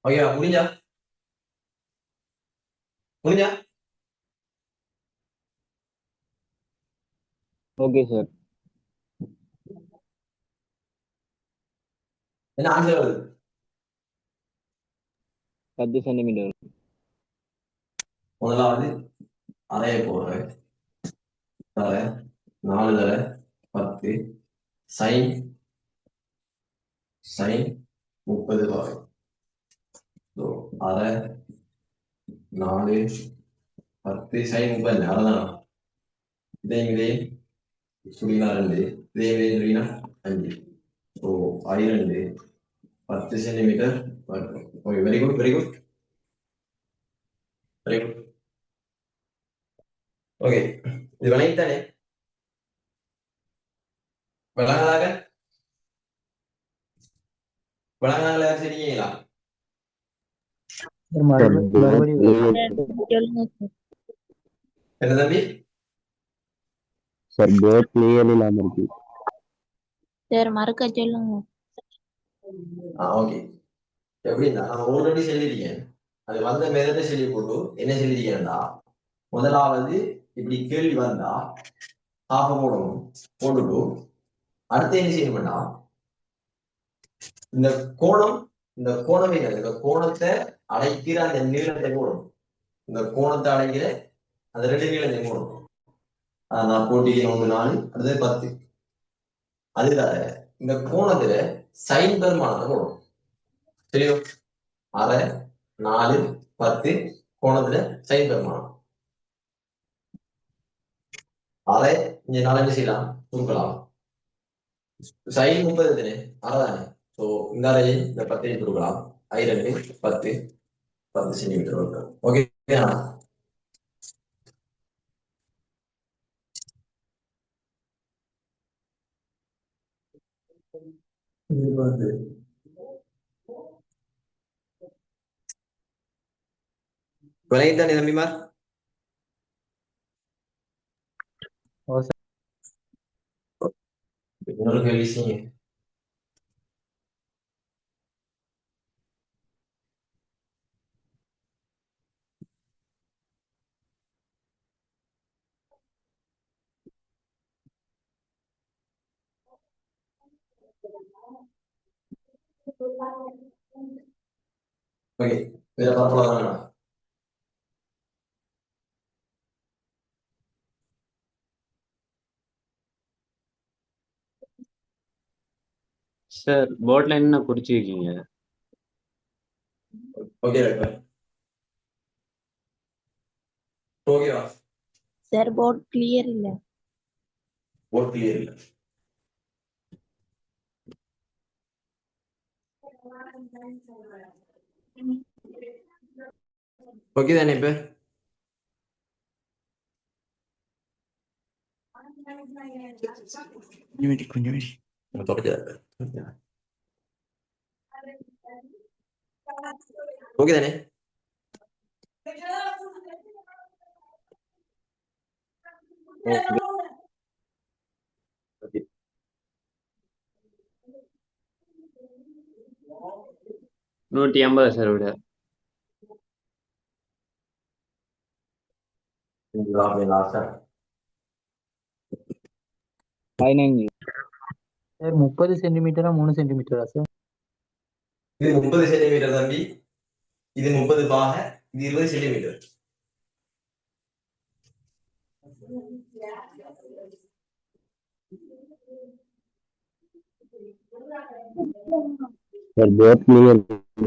ஓகேவா? முடிஞ்சா முடிஞ்சா ஓகே சார். என்ன ஆன்சர் வருது? 10 சென்டிமீட்டர். முதலாவது அறைய போடுறேன். தர 4 தர 10 சைன் சைன் 30 பாரு. அரை 4 10 சைன் 30 அவ்வளவுதான். இதையும் சுழினா 2 இதையும் சுழினா 5. So 12 10 centimetre. Okay, very good very good very good. Okay, இது விளைத்தானே விளங்கலாக விளங்கலாக சரிங்களா? சார் மறுபடியும் சொல்லுங்க சார். என்ன தம்பி? சார் போர்ட் கிளியர் இல்லாம இருக்கு. சார் மறுக்க சொல்லுங்க. ஓகே, எப்படின்னா நான் ஆல்ரெடி சொல்லியிருக்கேன். அது வந்த மெதத்தை சொல்லி போட்டு என்ன சொல்லியிருக்கேன்டா, முதலாவது இப்படி கேள்வி வந்தா ஆஃப போடணும். போட்டுட்டு அடுத்து என்ன செய்யணும்னா, இந்த கோணம் இந்த கோணமே இந்த கோணத்தை அடைக்கிற அந்த நீளத்தை போடணும். இந்த கோணத்தை அடைக்கிற அந்த 2 நீளத்தை போடணும். நான் போட்டிக்கு 1 4 அடுத்தது 10. அதுக்காக இந்த கோணத்துல சைன் பெருமானத்தை போடணும். தெரியும்? அரை 4 10 கோணத்துல சைன் பெருமானம். அரை இங்க 4 செய்யலாம் சுருக்கலாம். சைன் 30 தானே, அரை தானே. ஸோ இந்த அறையை இந்த 10 சுருக்கலாம். 2 10 10 சென்டிமீட்டர் வரும். ஓகே, விளையாட்டானே தம்பிமார். இன்னொரு கேள்வி செய்யுங்க. ஓகே, வேற பரப்பலாம். சார் போர்ட்ல என்ன குறிச்சிருக்கீங்க? ஓகே ஓகேவா? சார் போர்ட் கிளியர் இல்ல. போர்ட் கிளியர் இல்ல. ஓகே தானே இப்ப? கொஞ்சம் ஓகே தானே? ஓகே, 150 சார் விட. லாஸ்டா 15. சார் 30 சென்டிமீட்டரா 3 சென்டிமீட்டரா சார்? இது 30 சென்டிமீட்டர் தம்பி. இது 30 பாக, இது 20 சென்டிமீட்டர். சார் போர்ட் கிளியர் இல்ல.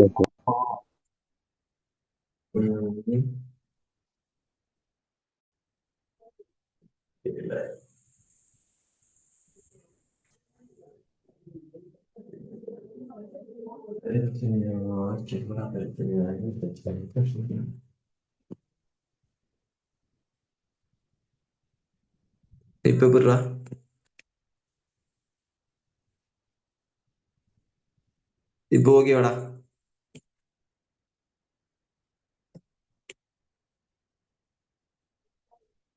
இப்ப எப்படிடா? இப்போ ஓகேவாடா?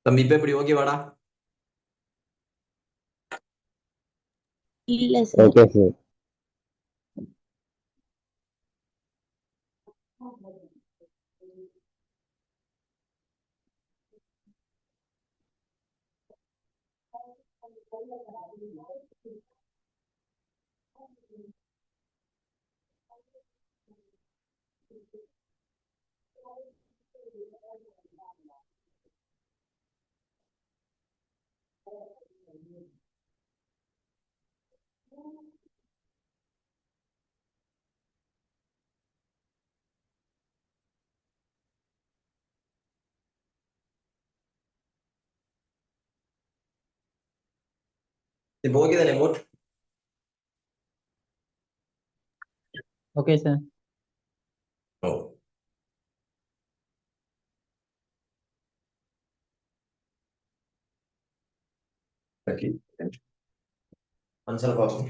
தம்பி இப்ப எப்படி ஓகேவாடா? இல்ல சார். Okay sir. இப்போ ஓகே தானே போட்? Okay sir. Oh okay. Answer பார்ப்போம்.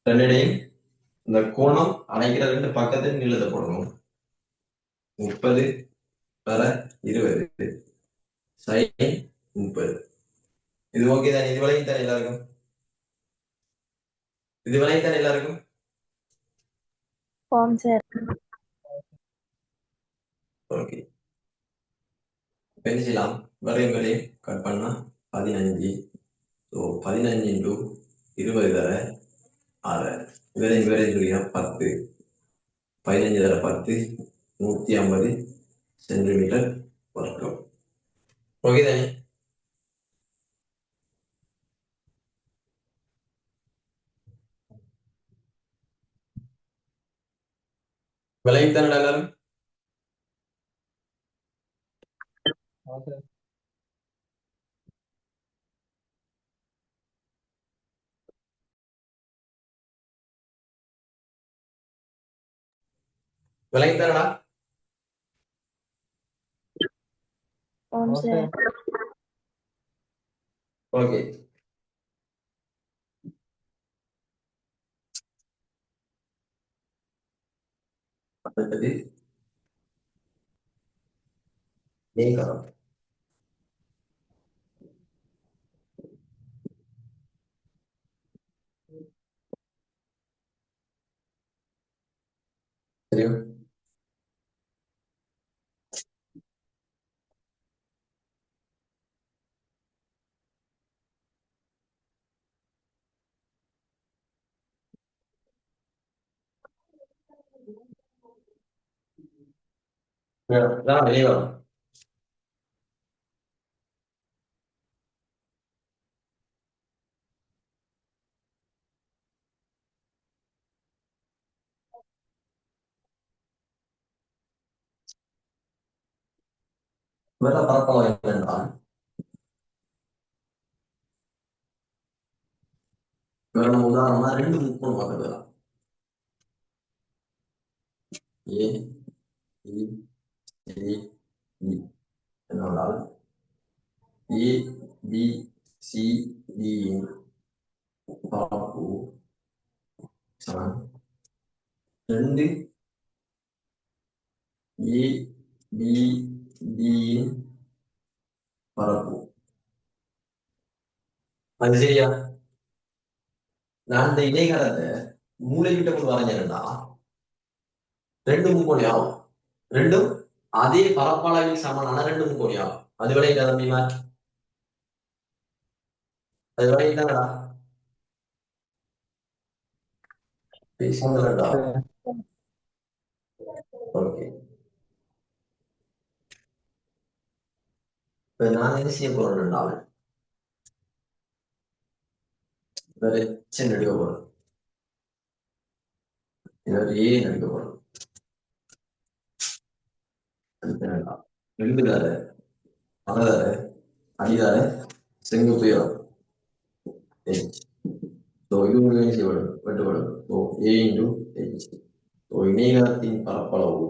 ரெண்டையும் இந்த கோணம் அணைக்கிற ரெண்டு பக்கத்தையும் எழுத போடணும். 30 வர 20 sin 30. இது ஓகே தானே? இது வரைக்கும் தானே எல்லாருக்கும்? இது வரைக்கும் தானே எல்லாருக்கும்? Form sir. ஓகே. என்ன செய்யலாம்? வரையும் கட் பண்ணா 15. ஸோ 15 இன்டூ 20 தர 6. இவரையும் 10. 15 தர 10 150 சென்டிமீட்டர் வர்க்கம். ஓகே தானே? விலைக்கு தானே எல்லாரும்? விலைக்கு தானடா? Form sir. ஓகே. அடுத்தது நேகாரம். சரியா? வெளியே வரும். வேற பரப்பளவு என்னென்றால் வேற நம்ம உதாரணமா 2 முக்கோணம் பார்க்கலாம். ஏ இ சி இ என்னவென்றால் ஏ பி சி டி பரப்பு சமம் 2 ஏ பி டி பரப்பு. அது சரியா? நான் இந்த இடைக்காலத்தை மூளைக்கிட்ட கொண்டு வரைஞ்சேன்டா 2 முக்கோணி ஆகும். ரெண்டும் அதே பரப்பளவில் சமனான 2 முக்கோணி ஆகும். அது விளையிட்டா தம்பிமா? அது விளையிட்டாங்கடா? பேசுங்களா? ஓகே. இப்ப நான் என்ன செய்ய போறேன்னா வேற எச்சன் எடுக்க போறேன். இவர் ஏ எடுக்க போறேன். ரெண்டு தார அகதார அடிதார செங்குத்துயரம் இது செய்யப்படும் வெட்டுப்படும். ஏ இன்டு ஹெச். இணையத்தின் பரப்பளவு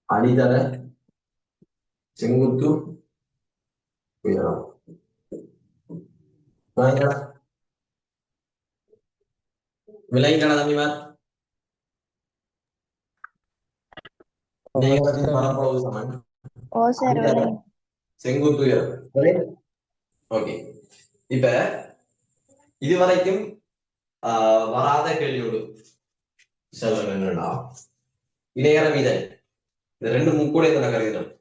அடிதர செங்குத்து உயரம். விலைங்களா தம்பிமார்? இணையத்தின் பரப்பளவு சமன் ஓ சார். செங்குத்து உயரம். ஓகே, இப்ப இதுவரைக்கும் வராத கேள்வியோடு சொல்றது என்னன்னா இணையர வீதம். இந்த ரெண்டு முக்கூட இந்த கருதுகிறோம்.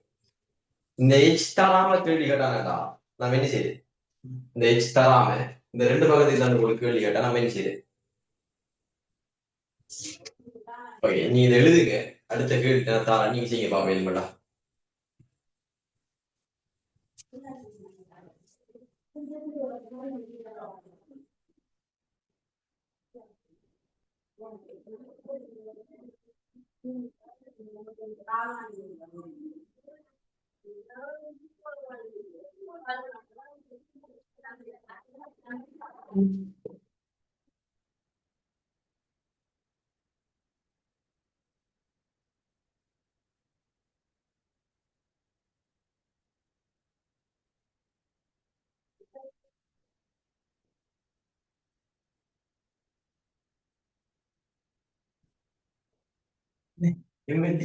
இந்த எச் தராம கேள்வி கேட்டாங்கடா நம்ம என்ன செய்யுது? இந்த எச் தராம இந்த ரெண்டு பக்கத்தில் தான் ஒரு கேள்வி கேட்டா நம்ம என்ன செய்யுது? ஓகே, நீ இதை எழுதுங்க. அடுத்த கேள்வி தாரா நீங்க செய்யுங்க பாப்பா. இது பண்ணா MLT.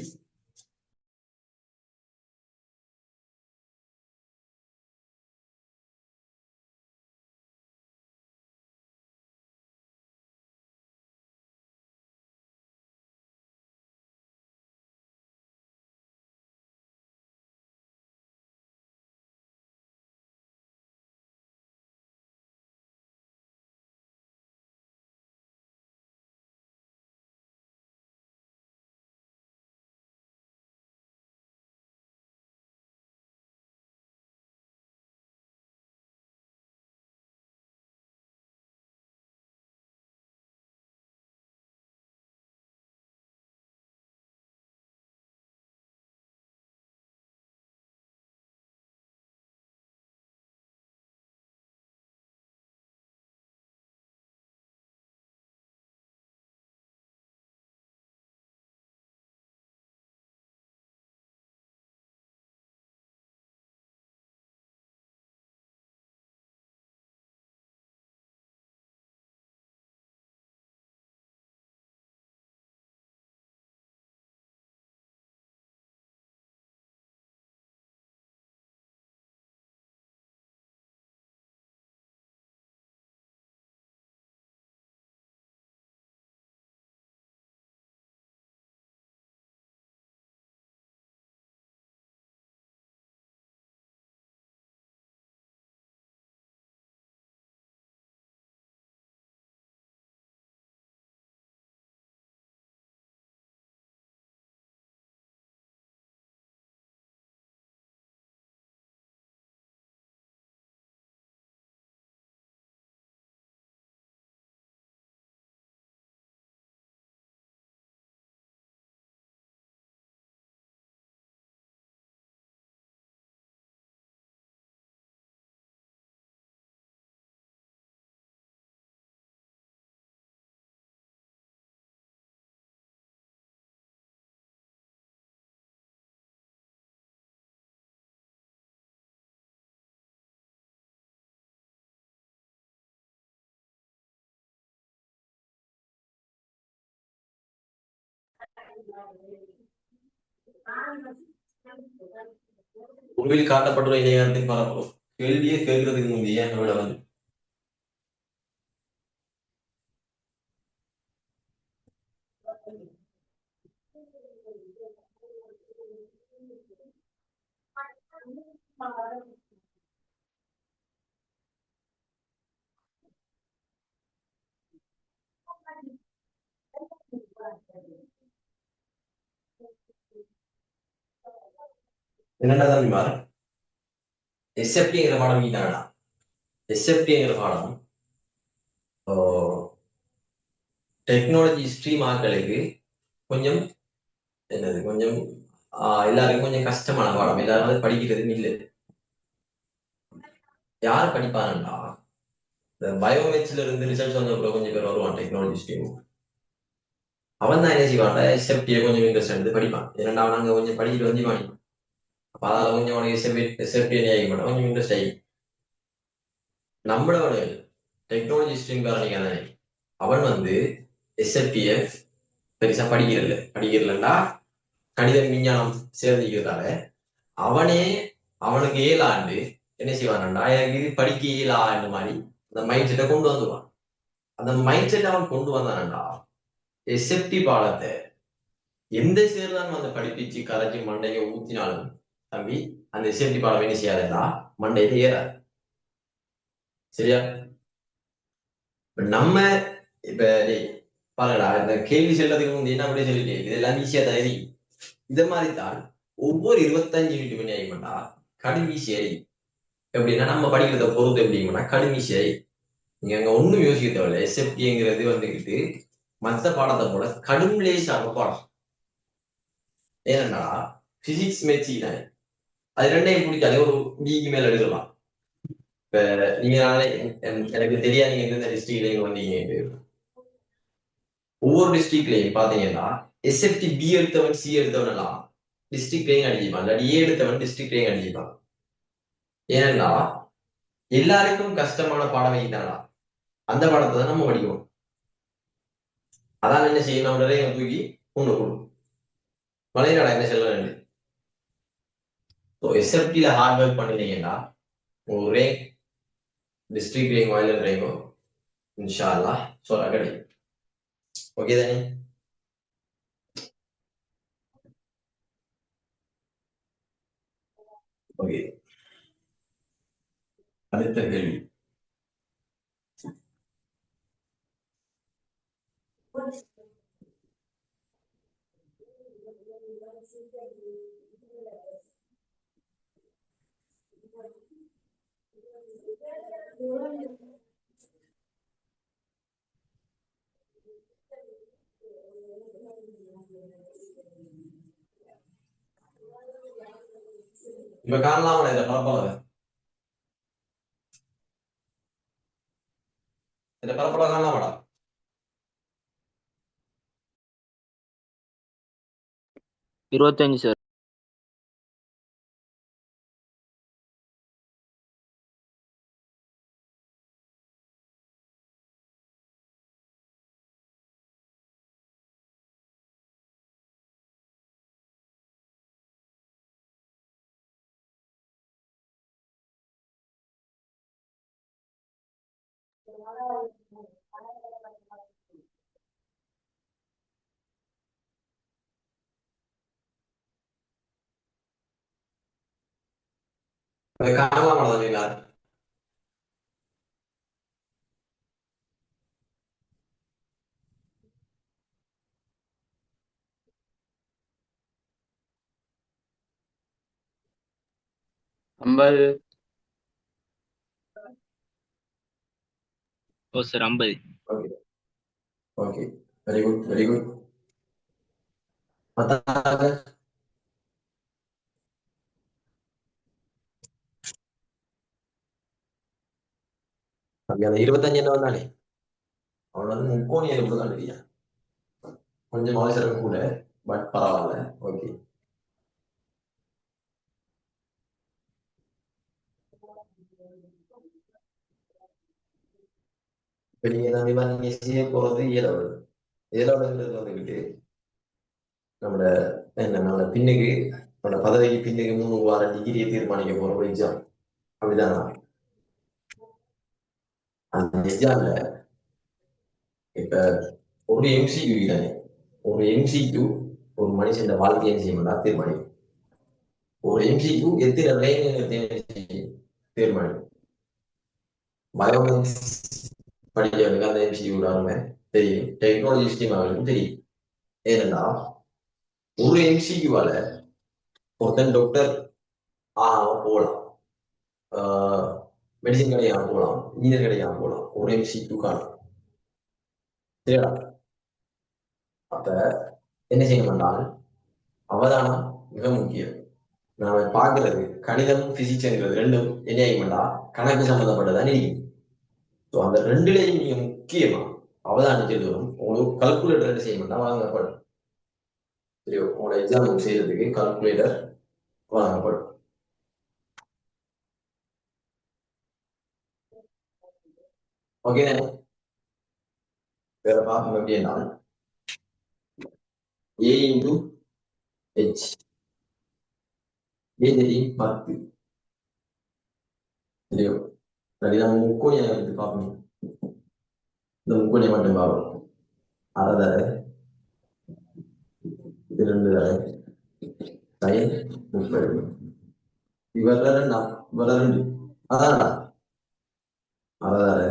உருவில் காட்டப்பட்டுள்ள இணையத்தின் பரப்பளவு. கேள்வியை கேட்கறதுக்கு முந்தைய என்னோட வந்து என்னென்ன தம்பிமார் எஸ்எஃப்டிங்கிற பாடம் மீதானா? எஸ்எஃப்டிங்கிற பாடம் டெக்னாலஜி ஸ்ட்ரீம் ஆட்களுக்கு கொஞ்சம் என்னது கொஞ்சம் எல்லாருக்கும் கொஞ்சம் கஷ்டமான பாடம். எல்லாரும் வந்து படிக்கிறதும் இல்லை. யார் படிப்பாருன்னா இந்த பயோமெட்ஸ்ல இருந்து ரிசல்ட் வந்த கொஞ்சம் பேர் வருவான் டெக்னாலஜி ஸ்ட்ரீம். அவன் தான் என்ன செய்வான், எஸ்எஃப்டியை கொஞ்சம் இன்ட்ரெஸ்ட் எடுத்து படிப்பான். ஏன்னா அவன் அங்கே கொஞ்சம் படிச்சுட்டு வந்து வாங்கிப்பான். அப்போ அதால் கொஞ்சம் அவனுக்கு எஸ்எஃப்டி ஆகி மாட்டான், கொஞ்சம் இன்ட்ரெஸ்ட் ஆகி. நம்மளோட டெக்னாலஜி ஸ்ட்ரீம் காரணிங்க தானே அவன் வந்து எஸ்எஃப்டிஎஃப் பெருசா படிக்கிறதில்ல. கணிதம் விஞ்ஞானம் சேர்ந்திக்கிறதால அவனே அவனுக்கு 7 ஆண்டு என்ன செய்வான்டா, எனக்கு இது படிக்க 7 ஆண்டு மாதிரி அந்த மைண்ட் செட்டை கொண்டு வந்துடுவான். அந்த மைண்ட் செட்டை அவன் கொண்டு வந்தான்டா, எஸ்எப்டி பாடத்தை எந்த சேர்தான் வந்து படிப்பிச்சு கரைச்சி மண்டையை ஊத்தினாலும் தம்பி அந்த எஸ்எப்டி பாடம் என்ன செய்யாதுடா, மண்டையில ஏறாது. சரியா? நம்ம இப்ப பாருங்கடா, இந்த கேள்வி செல்றதுக்கு முந்தைய நான் அப்படியே சொல்லிட்டேன், இதெல்லாம் ஈஸியா தான் எரியும். இதை மாதிரி தான் ஒவ்வொரு 25 மினிட் மணி ஆகிமாட்டா கடும் ஈஸியா எரியும். எப்படின்னா நம்ம படிக்கிறத பொறுத்து எப்படிங்கன்னா கடும் ஈஸியா எரியும். நீங்க அங்க ஒண்ணும் யோசிக்க தேவையில்ல. எஸ்எப்டிங்கிறது வந்துக்கிட்டு மற்ற பாடத்தை போல கடும் லேசாக பாடம். ஏன்னா பிசிக்ஸ் மேட்சி தானே, அது ரெண்டையும் பிடிச்சாலே ஒரு பிக்கு மேல எழுதலாம். இப்ப நீங்க எனக்கு தெரியாது நீங்க எந்தெந்த டிஸ்ட்ரிக்ட்ல வந்தீங்க. ஒவ்வொரு டிஸ்ட்ரிக்ட்லயும் பாத்தீங்கன்னா எஸ்எப்டி பி எடுத்தவன் சி எடுத்தவன் எல்லாம் டிஸ்ட்ரிக்ட்லயும் அடிச்சிப்பான், இல்லாட்டி ஏ எடுத்தவன் டிஸ்ட்ரிக்ட்லயும் அடிச்சிப்பான். ஏன்னா எல்லாருக்கும் கஷ்டமான பாடம் வைத்தானா அந்த பாடத்தை தான் நம்ம படிக்கணும். அதான் என்ன செய்யணும், நிறைய தூக்கி கொண்டு கொடு மலைநாடா என்ன சொல்ல வேண்டிய. எஸ்எப்டில ஹார்ட் ஒர்க் பண்ணிட்டீங்கன்னா ஒரு ரேங்க் டிஸ்ட்ரிக்ட் ரேங்க் வாயிலர் ரேங்கும் இன்ஷா அல்லாஹ் சொல்ல கிடைக்கும். ஓகே தானே? ஓகே, அடுத்த கேள்வி. இப்ப காணலாம் இதை பரப்பளவு, இதை பரப்பளவு காணலாமாடா? 25 சார். இதை காணலாமாடா தம்பிங்களா? ஐம்பது. Oh sir 50. Okay okay, very good very good. மத்தாங்க அப்படி அந்த 25 என்ன வந்தானே அவன் வந்து முக்கோணி எலும்பு தான் இல்லையா, கொஞ்சம் அவசரம் கூட, பட் பரவாயில்ல. ஓகே, இப்ப நீங்க நீங்க செய்ய போறது ஏழாவது. ஏழாவதுங்கிறது வந்துக்கிட்டு நம்மளோட என்ன நம்மளோட பின்னுக்கு நம்மளோட பதவிக்கு பின்னுக்கு 3 வாரம் டிகிரியை தீர்மானிக்க போற ஒரு எக்ஸாம். அப்படிதான் அந்த எக்ஸாம்ல இப்ப ஒரு எம்சிக்யூ தானே, ஒரு எம்சிக்யூ ஒரு மனுஷன் வாழ்க்கையை செய்யணும்னா தீர்மானிக்கும். ஒரு எம்சிக்யூ எத்தனை லைன் தீர்மானிக்கும். பயோமேக்ஸ் படிக்கிறவனுக்கு அந்த எம்சிக்யூ உதாரணமே தெரியும், டெக்னாலஜி ஸ்ட்ரீம் அவர்களுக்கும் தெரியும். ஏன்னா ஒரு எம்சிக்யூவால ஒருத்தன் டாக்டர் ஆகாம போகலாம், மெடிசின் கிடைக்காம போகலாம், இன்ஜினியர் கிடைக்காம போகலாம், ஒரு எம்சிக்யூ காணும். சரியா? அப்ப என்ன செய்யணும்னால் அவதானம் மிக முக்கியம். நாம பார்க்கிறது கணிதம் பிசிக்ஸ்ங்கிறது ரெண்டும் என்ன ஆகிட்டா கணக்கு சம்பந்தப்பட்டதான் இருக்கும். ஸோ அந்த ரெண்டுலையும் நீங்க முக்கியமா அவதானிச்சது வரும். உங்களுக்கு கல்குலேட்டர் என்ன செய்ய மாட்டா வழங்கப்படும். சரி, உங்களோட எக்ஸாம் செய்யறதுக்கு கால்குலேட்டர் வழங்கப்படும். ஓகே, வேற பார்க்கணும் அப்படின்னா ஏ இன்டு ஹெச், ஏ தெரியும் 10, சரியோ சரி நம்ம முக்கோணியை எடுத்து பார்ப்போம். இந்த முக்கோணியை மட்டும் பார்ப்போம். அரை தரை, 2 தரை, sin 30. இவர இவர 2 அதான்டா. அரை தரை,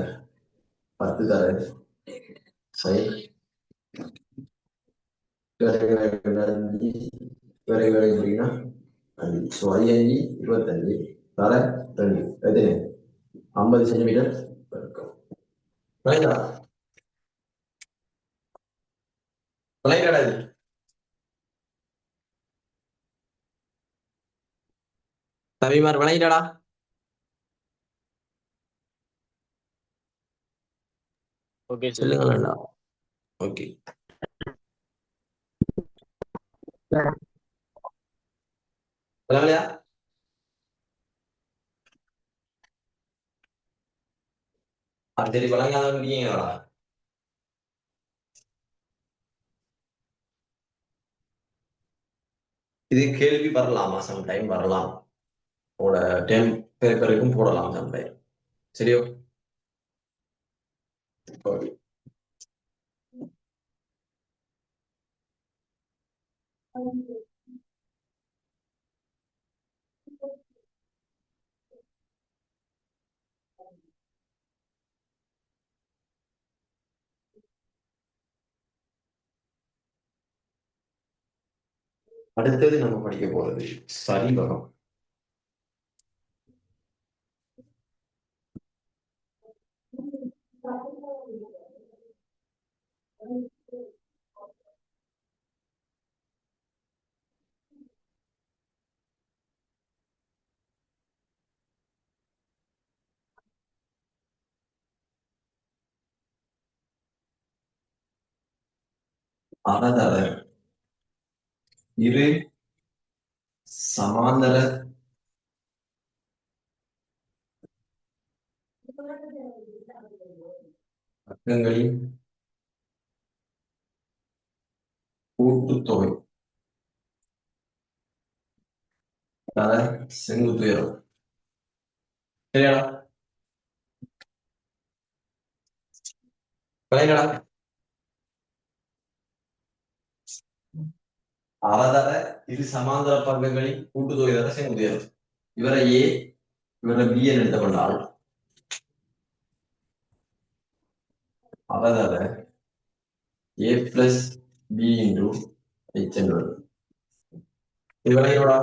10 தரை, sin அஞ்சு வேற எப்படின்னா 5. ஸோ 5 25 தர 2 எது 50 சென்டிமீட்டர் இருக்கும். விளையாடா விளையாடா இது தவிமார் விளையாடா. Okay sir. சொல்லுங்களா. ஓகே விளையாடலையா? சரி விளையாடாத இருக்கீங்களா? இது கேள்வி வரலாமா? சம்டைம் வரலாம். போட டைம் பேப்பருக்கும் போடலாம் சம்டைம். சரியோ ஓகே. அடுத்தது நம்ம படிக்க போறது சரிவகம். அறதர இரு சமாந்தர பக்கங்களின் கூட்டுத்தொகை தர செங்குத்துயரம். சரியாடா விளையாடா. அறதர இரு சமாந்தர பக்கங்களின் கூட்டுத்தொகை தர செங்குத்துயரம். இவரை ஏ இவரை பி என்று எடுத்துக்கொண்டால் அறதர ஏ பிளஸ் பி இன்டு ஹெச் என்று வரும். இது விளையாடா.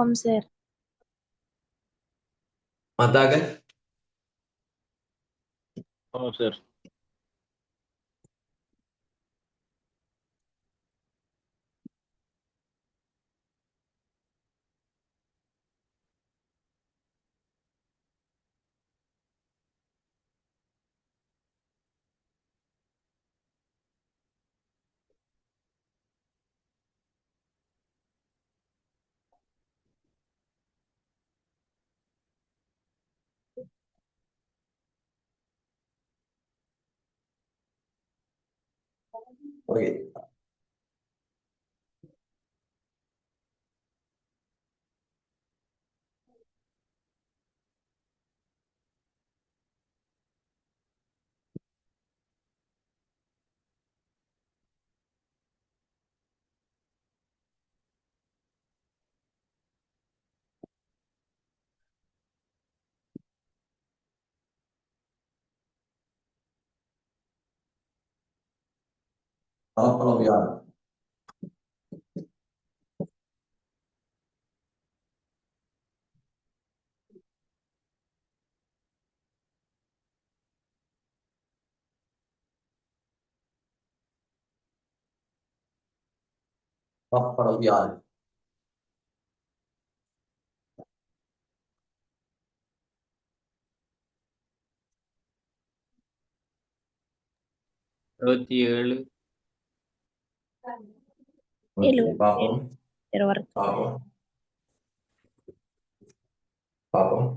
ஓம் சார். மத்தாக ஆமாம் சார். ஓகே. பரப்பளவு யார்? பரப்பளவு யார்? இருபத்தி ஏழு. பார்ப்போம் பார்ப்போம் பார்ப்போம்.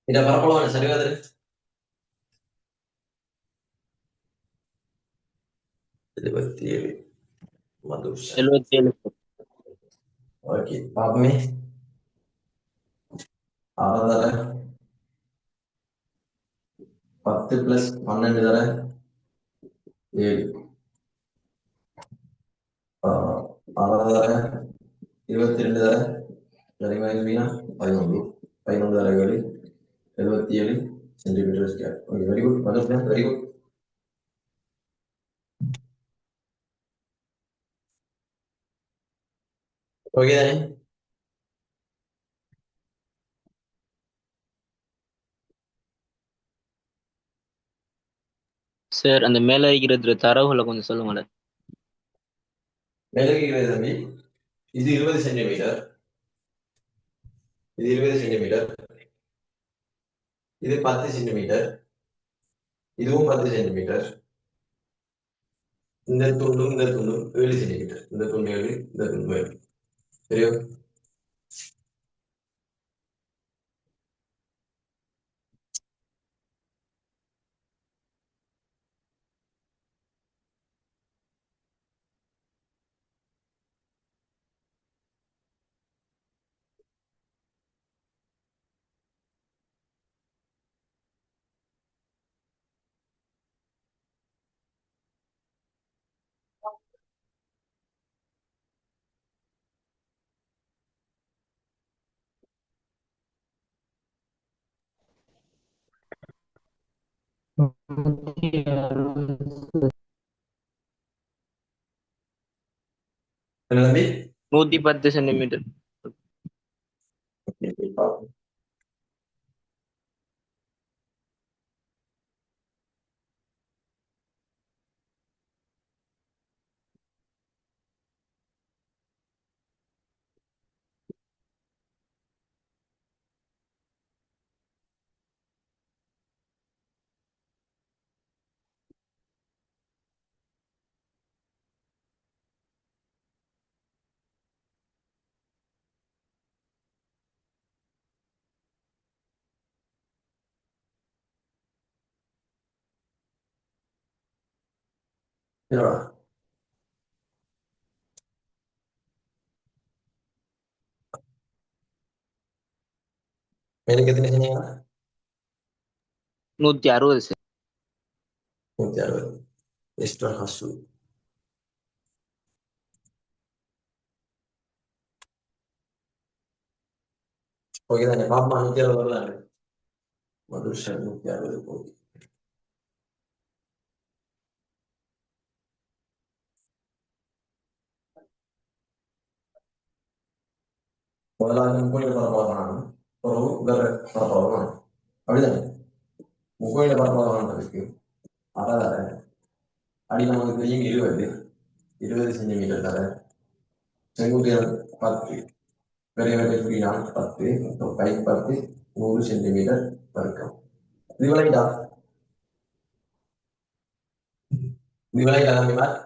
இந்த பரப்பளவான சரிவாதிரு 77 மதுஷன். 77 ஓகே பாப்பமே. 6 தர 10 + 12 தர 7. 6 தர 22 தர சரிவாதிருனா 11. 11 தர 7 77 centimetre square. Okay very good Madushan, very good. Okay தானே? சார் அந்த மேல இருக்கிற தரவுகளை கொஞ்சம் சொல்லுங்களேன். விலகுகிறது தம்பி. இது 20 சென்டிமீட்டர், இது 20 சென்டிமீட்டர், இது 10 சென்டிமீட்டர், இதுவும் 10 சென்டிமீட்டர், இந்த துண்டும் 7 சென்டிமீட்டர், இந்த துண்டு 7, இந்த துண்டு 7. சரியா? என்ன தம்பி? 110 சென்டிமீட்டர். ஓகே, போய் பார்ப்போம். என்னடா? மேலுக்கு எத்தனை சொன்னீங்க? 160 சார். 160. Extra hostel. ஓகே தானே? பாப்பா 160 வருதானே? மதுஷன் 160 போகுது. முதலாவது முக்கோண பரப்பளவான ஒரு பரப்பளவான அப்படிதானே? முக்கோண பரப்பளவானதுக்கு அறதர அடி நமக்கு தெரியும் 20 சென்டிமீட்டர் தர செங்குத்தியம் 10 பெரியவர்கள் புரியான் 10 பை 10 100 சென்டிமீட்டர் வர்க்கம். இது விளையாட்டா? இது விளையாட்டா தம்பிமார்?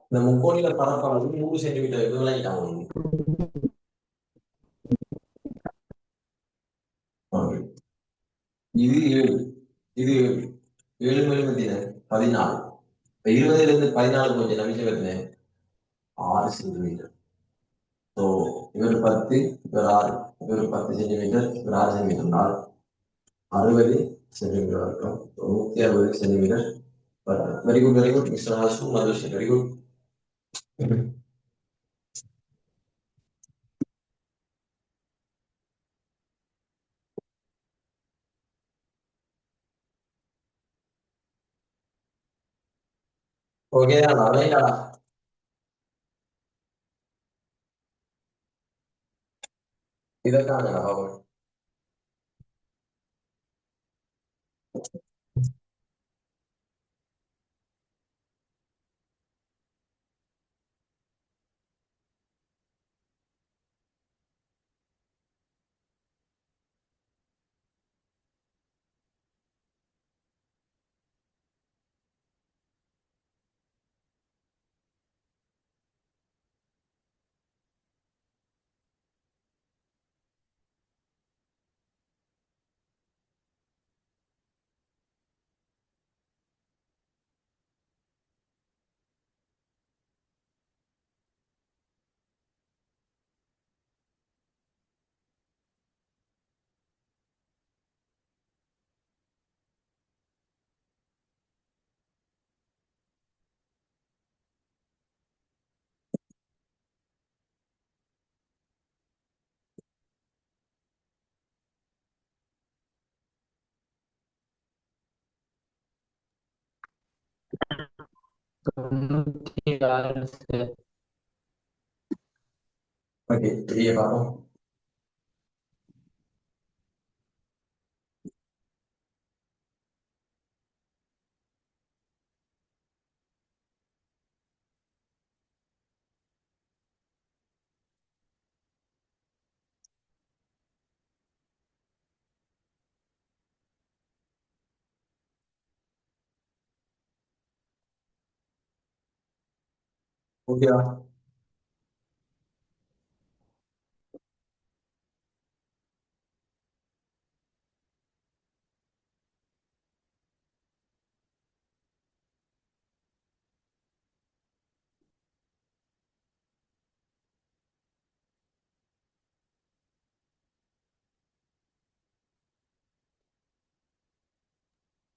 இந்த முக்கோணில பரப்பளவு 100 சென்டிமீட்டர். இது விளையாட்டா உங்களுக்கு? இது 7, இது 7 மேலும் 14. 20 இருந்து 14 கொஞ்சம் நம்பிக்கை வருது. 6 சென்டிமீட்டர். ஸோ இவர் 10, இவர் 6, இவர் 10 சென்டிமீட்டர், இவர் 6 சென்டிமீட்டர், 60 சென்டிமீட்டர் வரைக்கும் 160 centimetre. Very good, very good mister Hasu, Madhush, very good. Okay ரைட்டா? இதற்கான லாபம் 96 சார். ஓகே, பெரிய பார்ப்போம். ஓகேவா?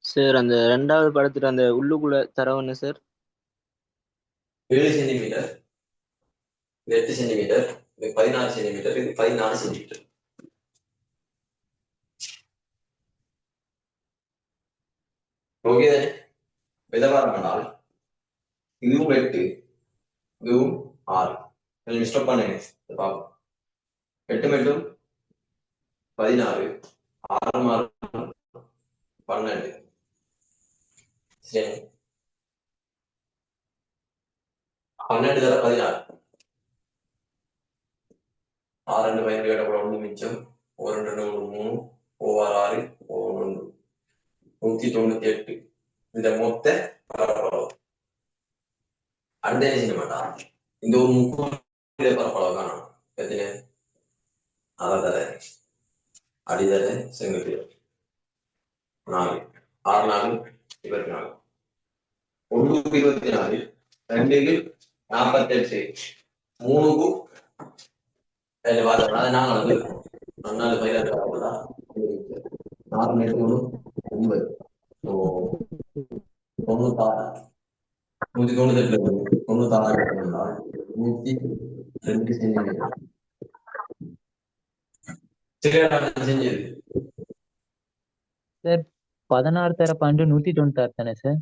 சார் அந்த ரெண்டாவது படத்துல அந்த உள்ளுக்குள்ள தரவு என்ன சார்? 7 சென்டிமீட்டர், இது 8 சென்டிமீட்டர், இது 16 சென்டிமீட்டர், இது 14 சென்டிமீட்டர். ஓகே தானே? விதவாரம் பண்ணால் இதுவும் 8, இதுவும் 6. கொஞ்சம் மிஸ்டேக் பண்ணுங்க, இதை பார்ப்போம். 8 மட்டும் 16, 6 மாறு 12. சரி, 12 தர 16, 6 2 15 கூட 1 மிச்சம், 1 2 3 ஓவர் 6 ஓவர் 1 198. இந்த மொத்த பரப்பளவு அடுத்த என்ன செய்ய மாட்டான், இந்த ஒரு 30 பரப்பளவு காணும். எத்தனை? அறதர அடிதர செங்குத்து 4, 6 4 24, 1 24, 2 48, 3 பார்த்தோம்னா அதை நாங்கள் வந்து 4 16 வரக்கூடா 4 3 9, ஸோ 96, 198 96 கட்டணும்னால் 102 சென்டிமீட்டர். சரியா நான் செஞ்சது? சார் 16 தர 12 196 தானே சார்?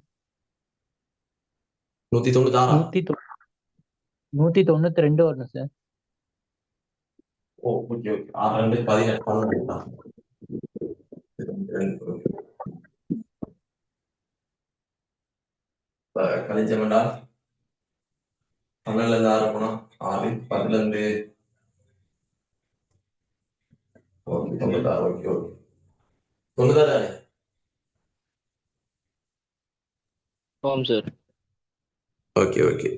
196. 192 வரணும் சார். ஓ ஓகே ஓகே, 6 2 18 12 தான். கழிச்சமெண்டா 12 இருந்து 6 போனா 6, 10 இருந்து 96. ஓகே ஓகே, 96 தானே? ஆமாம் சார். Okay okay.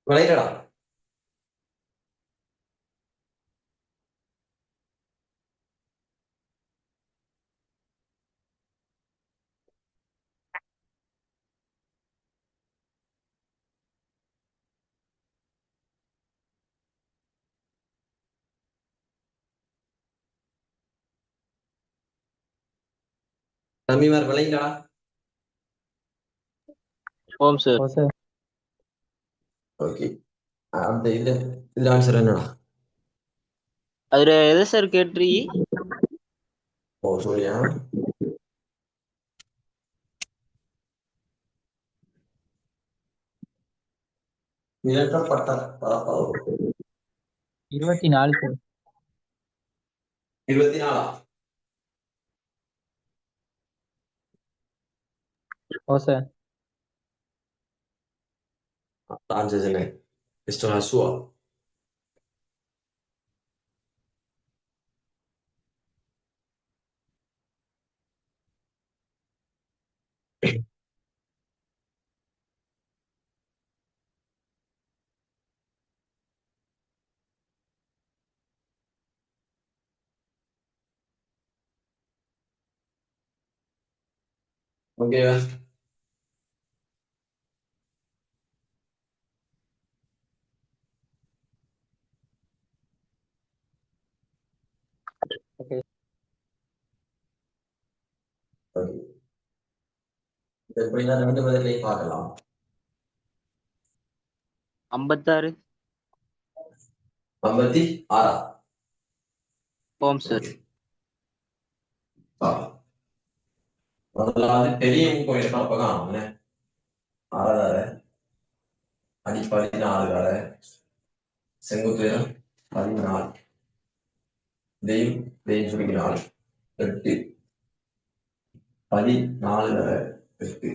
விளையாடா. தம்பி மாதிரி விளையாடா. ஓம் சார். ஓ சார். ஓகே, அந்த இதுல ஆன்சர் என்னடா? அதுல எதை சார் கேட்டிருக்கீ? ஓ சூர்யா, நிரப்பப்பட்ட பரப்பளவு 24 சார். 24. ஓ sir. Answer is in Mr. Hasua. ஓகேவா? ஓகே. ஓகே. எப்படின்னா 2 பதிலையும் பார்க்கலாம். 56. 56. ஓம் சார். முதலாவது பெரிய கோயில் பார்ப்போம். ஆறாதார அடிப்படை 4 செங்குத்துயரம் 14 தெய்வம் தெய்வம் சுருக்கி 4 8 14 8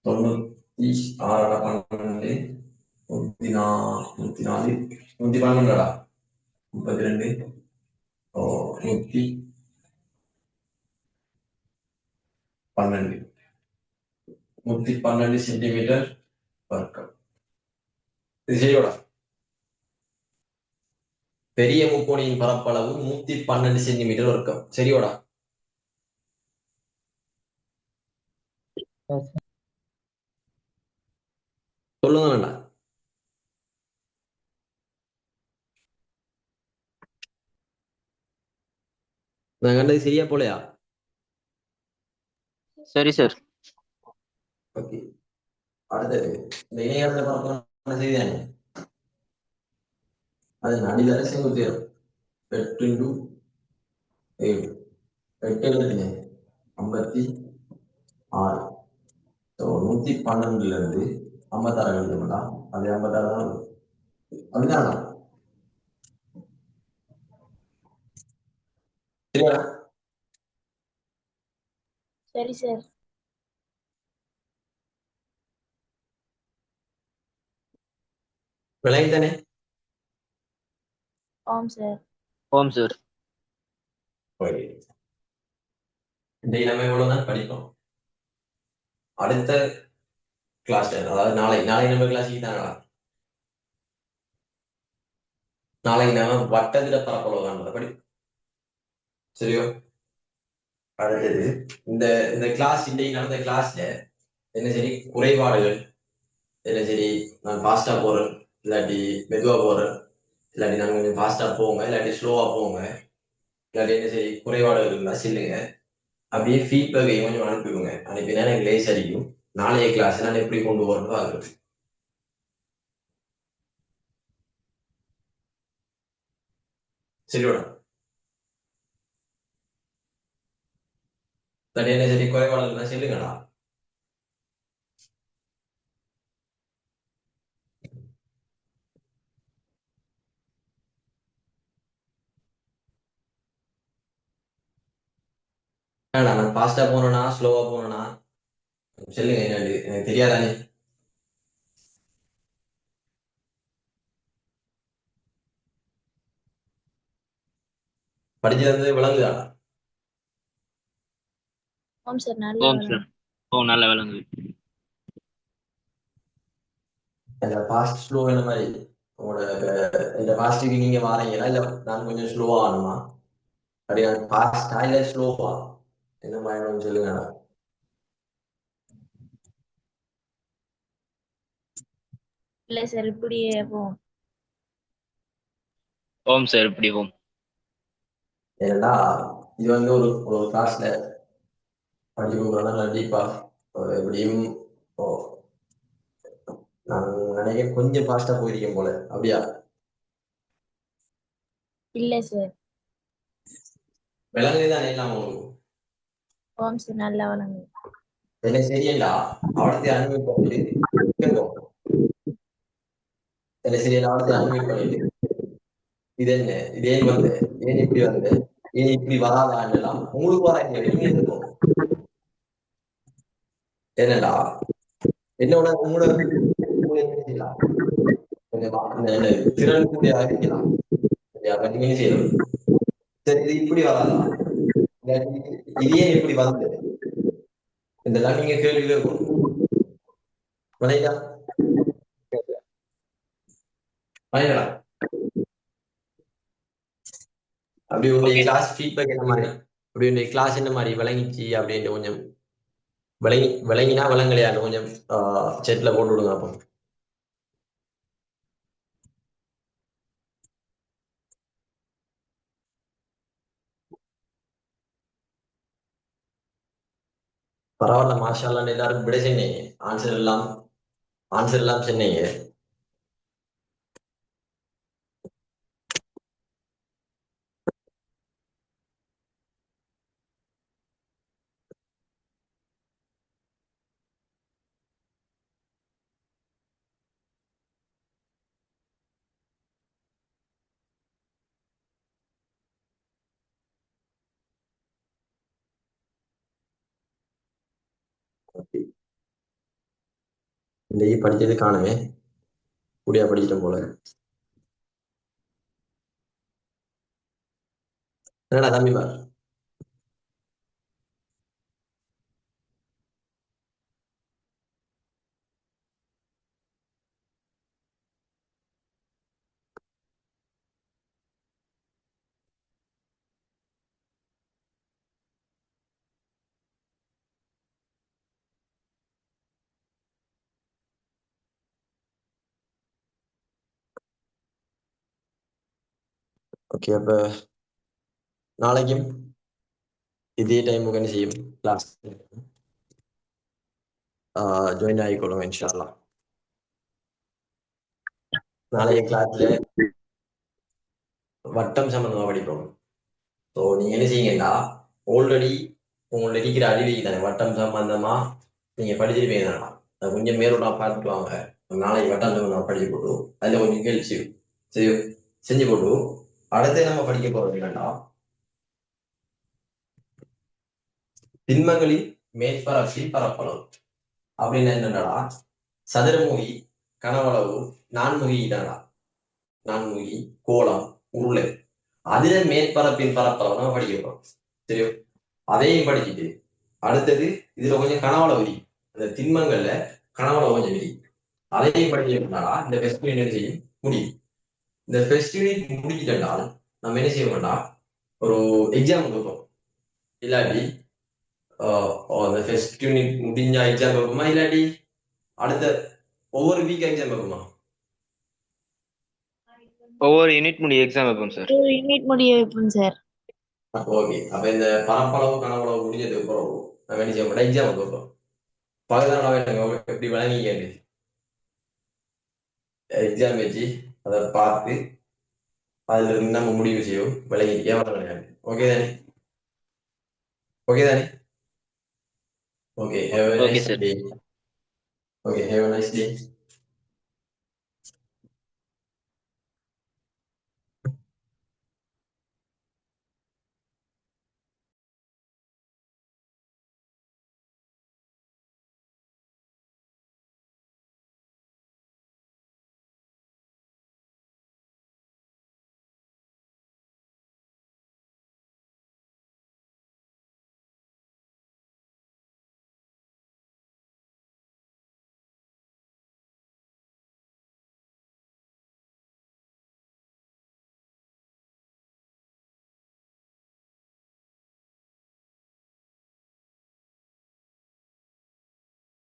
96 12 104 112 32 112 112 சென்டிமீட்டர் வர்க்கம். இது சரியோட பெரிய முக்கோணியின் பரப்பளவு 112 சென்டிமீட்டர் வர்க்கம். சரியோடா? சொல்லுங்க வேண்டாம். நான் கண்டது சரியா போலையா? சரி சார். ஓகே. அடுத்தது இந்த இணையத்தை பரப்பளவு செய்தானே, அது அடிதார செங்குத்துயரம் 8 × 7 8 56. 112 இருந்து 56 எழுதணும்டா. அது 56 தான் வரும். அப்படிதானா? சரியா? சரி சார். விளங்கி தானே? ஆம் சார். ஓம் சார். இந்த நம்ம இவ்வளவுதான் படிப்போம். அடுத்த கிளாஸ், அதாவது நாளை நம்ம கிளாஸுக்கு தாங்களா? நாளைக்கு நாம வட்டத்திட பரப்பளவு தான் படி. சரியோ? அடுத்தது இந்த இந்த கிளாஸ் இன்னைக்கு நடந்த கிளாஸ்ல என்ன சரி குறைபாடுகள், என்ன சரி நான் ஃபாஸ்டா போறேன் இல்லாட்டி மெதுவா போறேன், இல்லாட்டி நான் கொஞ்சம் ஃபாஸ்டா போங்க இல்லாட்டி ஸ்லோவா போங்க, இல்லாட்டி என்ன சரி குறைபாடுகள் இருந்தா சொல்லுங்க. அப்படியே ஃபீட்பேக்கை கொஞ்சம் அனுப்பிடுங்க. அனுப்பினா எனக்கு லேஸ் அடிக்கும். நாளைய கிளாஸ் நான் எப்படி கொண்டு போறேன்னு பாக்குறது. சரியோட? இல்லாட்டி என்ன சரி குறைபாடுகள்னா சொல்லுங்கடா. நான் ஃபாஸ்டா போனேனா ஸ்லோவா போனேனா சொல்லுங்க. என்னது எனக்கு தெரியாதானே? படிச்சது விளங்குதாடா? ஆம் சார். நல்ல ஓம் சார். ஓ நல்ல விளங்குது. இந்த ஃபாஸ்ட் ஸ்லோ என்ன மாதிரி உங்களோட இந்த ஃபாஸ்ட்டுக்கு நீங்க வாரீங்களா இல்ல நான் கொஞ்சம் ஸ்லோவா ஆகணுமா? அப்படி நான் ஃபாஸ்டா இல்ல ஸ்லோவா என்ன மாதிரி சொல்லுங்க. இல்ல சார், இப்படியே போவோம். ஓம் சார். இப்படி ஓம். ஏன்னா இது வந்து ஒரு ஒரு கிளாஸ்ல படிச்சு கொடுக்குறோம்னா கண்டிப்பா எப்படியும் நான் நினைக்கிறேன் கொஞ்சம் ஃபாஸ்டா போயிருக்கேன் போல. அப்படியா? இல்ல சார். விலங்குதானே எல்லாம் உங்களுக்கு? ஆம் சார். நல்லா வழங்கு. என்ன சரியண்டா அவனத்தை அனுமதி பண்ணிட்டு கேட்கும். என்ன சரியண்டா அவனத்தை அனுமதி பண்ணிட்டு இது என்ன, இது ஏன் வந்து, ஏன் இப்படி வந்து, ஏன் இப்படி வராதான்லாம் உங்களுக்கு வராங்க. நீங்க இருக்கும் என்னடா என்னோட உங்களோட என்ன செய்யலாம், திறன் கூடிய அறிக்கலாம். நீங்க செய்யணும். சரி இது இப்படி வராதா, இது ஏன் இப்படி வந்து, இதெல்லாம் நீங்க கேள்வி கேட்கணும். வணக்கா வணக்கடா. அப்படி உங்களுடைய கிளாஸ் ஃபீட்பேக் என்ன மாதிரி அப்படி இந்த கிளாஸ் என்ன மாதிரி விளங்கிச்சு அப்படின்ட்டு கொஞ்சம் விளங்கினா விளங்கலையான்னு கொஞ்சம் செட்ல போட்டு விடுங்க அப்போ. பரவாயில்ல, மாஷால்லான்னு எல்லாரும் விட சொன்னீங்க. ஆன்சர் எல்லாம் சொன்னீங்க. இந்த படிச்சது காணுமே, கூடியா படிச்சிட்டோம் போல. என்னடா தம்பி பார். ஓகே, அப்ப நாளைக்கும் இதே டைமுக்கு என்ன செய்யும் கிளாஸ் ஜாயின் ஆகிக்கொள்ளுங்க இன்ஷா அல்லாஹ். நாளைய கிளாஸ்ல வட்டம் சம்பந்தமா படிப்போம். ஸோ நீங்க என்ன செய்யுங்கன்னா, ஆல்ரெடி உங்களோட இருக்கிற அறிவை தானே வட்டம் சம்பந்தமா நீங்க படிச்சிருப்பீங்க தானே, அதை கொஞ்சம் மேலோட பார்த்துட்டு வாங்க. நாளைக்கு வட்டம் சம்பந்தமா படிச்சு போட்டு அதுல கொஞ்சம் கேள்வி சரி செஞ்சு போட்டு அடுத்து நம்ம படிக்க போறது என்னன்னா, திண்மங்களின் மேற்பரப்பில் பரப்பளவு அப்படின்னு என்னடா, சதுரமுகி, கனவளவு, நான்முகி தானா, நான்முகி, கோலம், உருளை, அதுல மேற்பரப்பின் பரப்பளவு நம்ம படிக்க போறோம். சரியோ, அதையும் படிச்சுட்டு அடுத்தது இதுல கொஞ்சம் கனவளவு விதி, அந்த திண்மங்கள்ல கனவளவு கொஞ்சம் விதி, அதையும் படிச்சுட்டா இந்த ஃபெஸ்ட் யூனிட் செய்யும் முடியும். இந்த ஃபெஸ்ட் யூனிட் முடிச்சிட்டால் நம்ம என்ன செய்ய வேண்டாம், ஒரு எக்ஸாம் கொடுப்போம். இல்லாட்டி அந்த ஃபெஸ்ட் யூனிட் முடிஞ்சா எக்ஸாம் வைப்போமா, இல்லாட்டி அடுத்த ஒவ்வொரு வீக் எக்ஸாம் வைப்போமா? ஒவ்வொரு யூனிட் முடிய எக்ஸாம் வைப்போம் சார். ஒரு யூனிட் முடிய வைப்போம் சார். ஓகே, அப்ப இந்த பரப்பளவு கனவளவு முடிஞ்சதுக்கு பிறகு நம்ம என்ன செய்ய மாட்டோம், எக்ஸாம் வைப்போம். பகுதியான எப்படி விளங்கி கேட்டு எக்ஸாம் வச்சு அதை பார்த்து அதுல இருந்து நம்ம முடிவு செய்யும் விளங்கி எவ்வளவு விளையாடு. ஓகே தானே? ஓகே தானே? Okay, have a okay nice sir. day. Okay, have a nice day.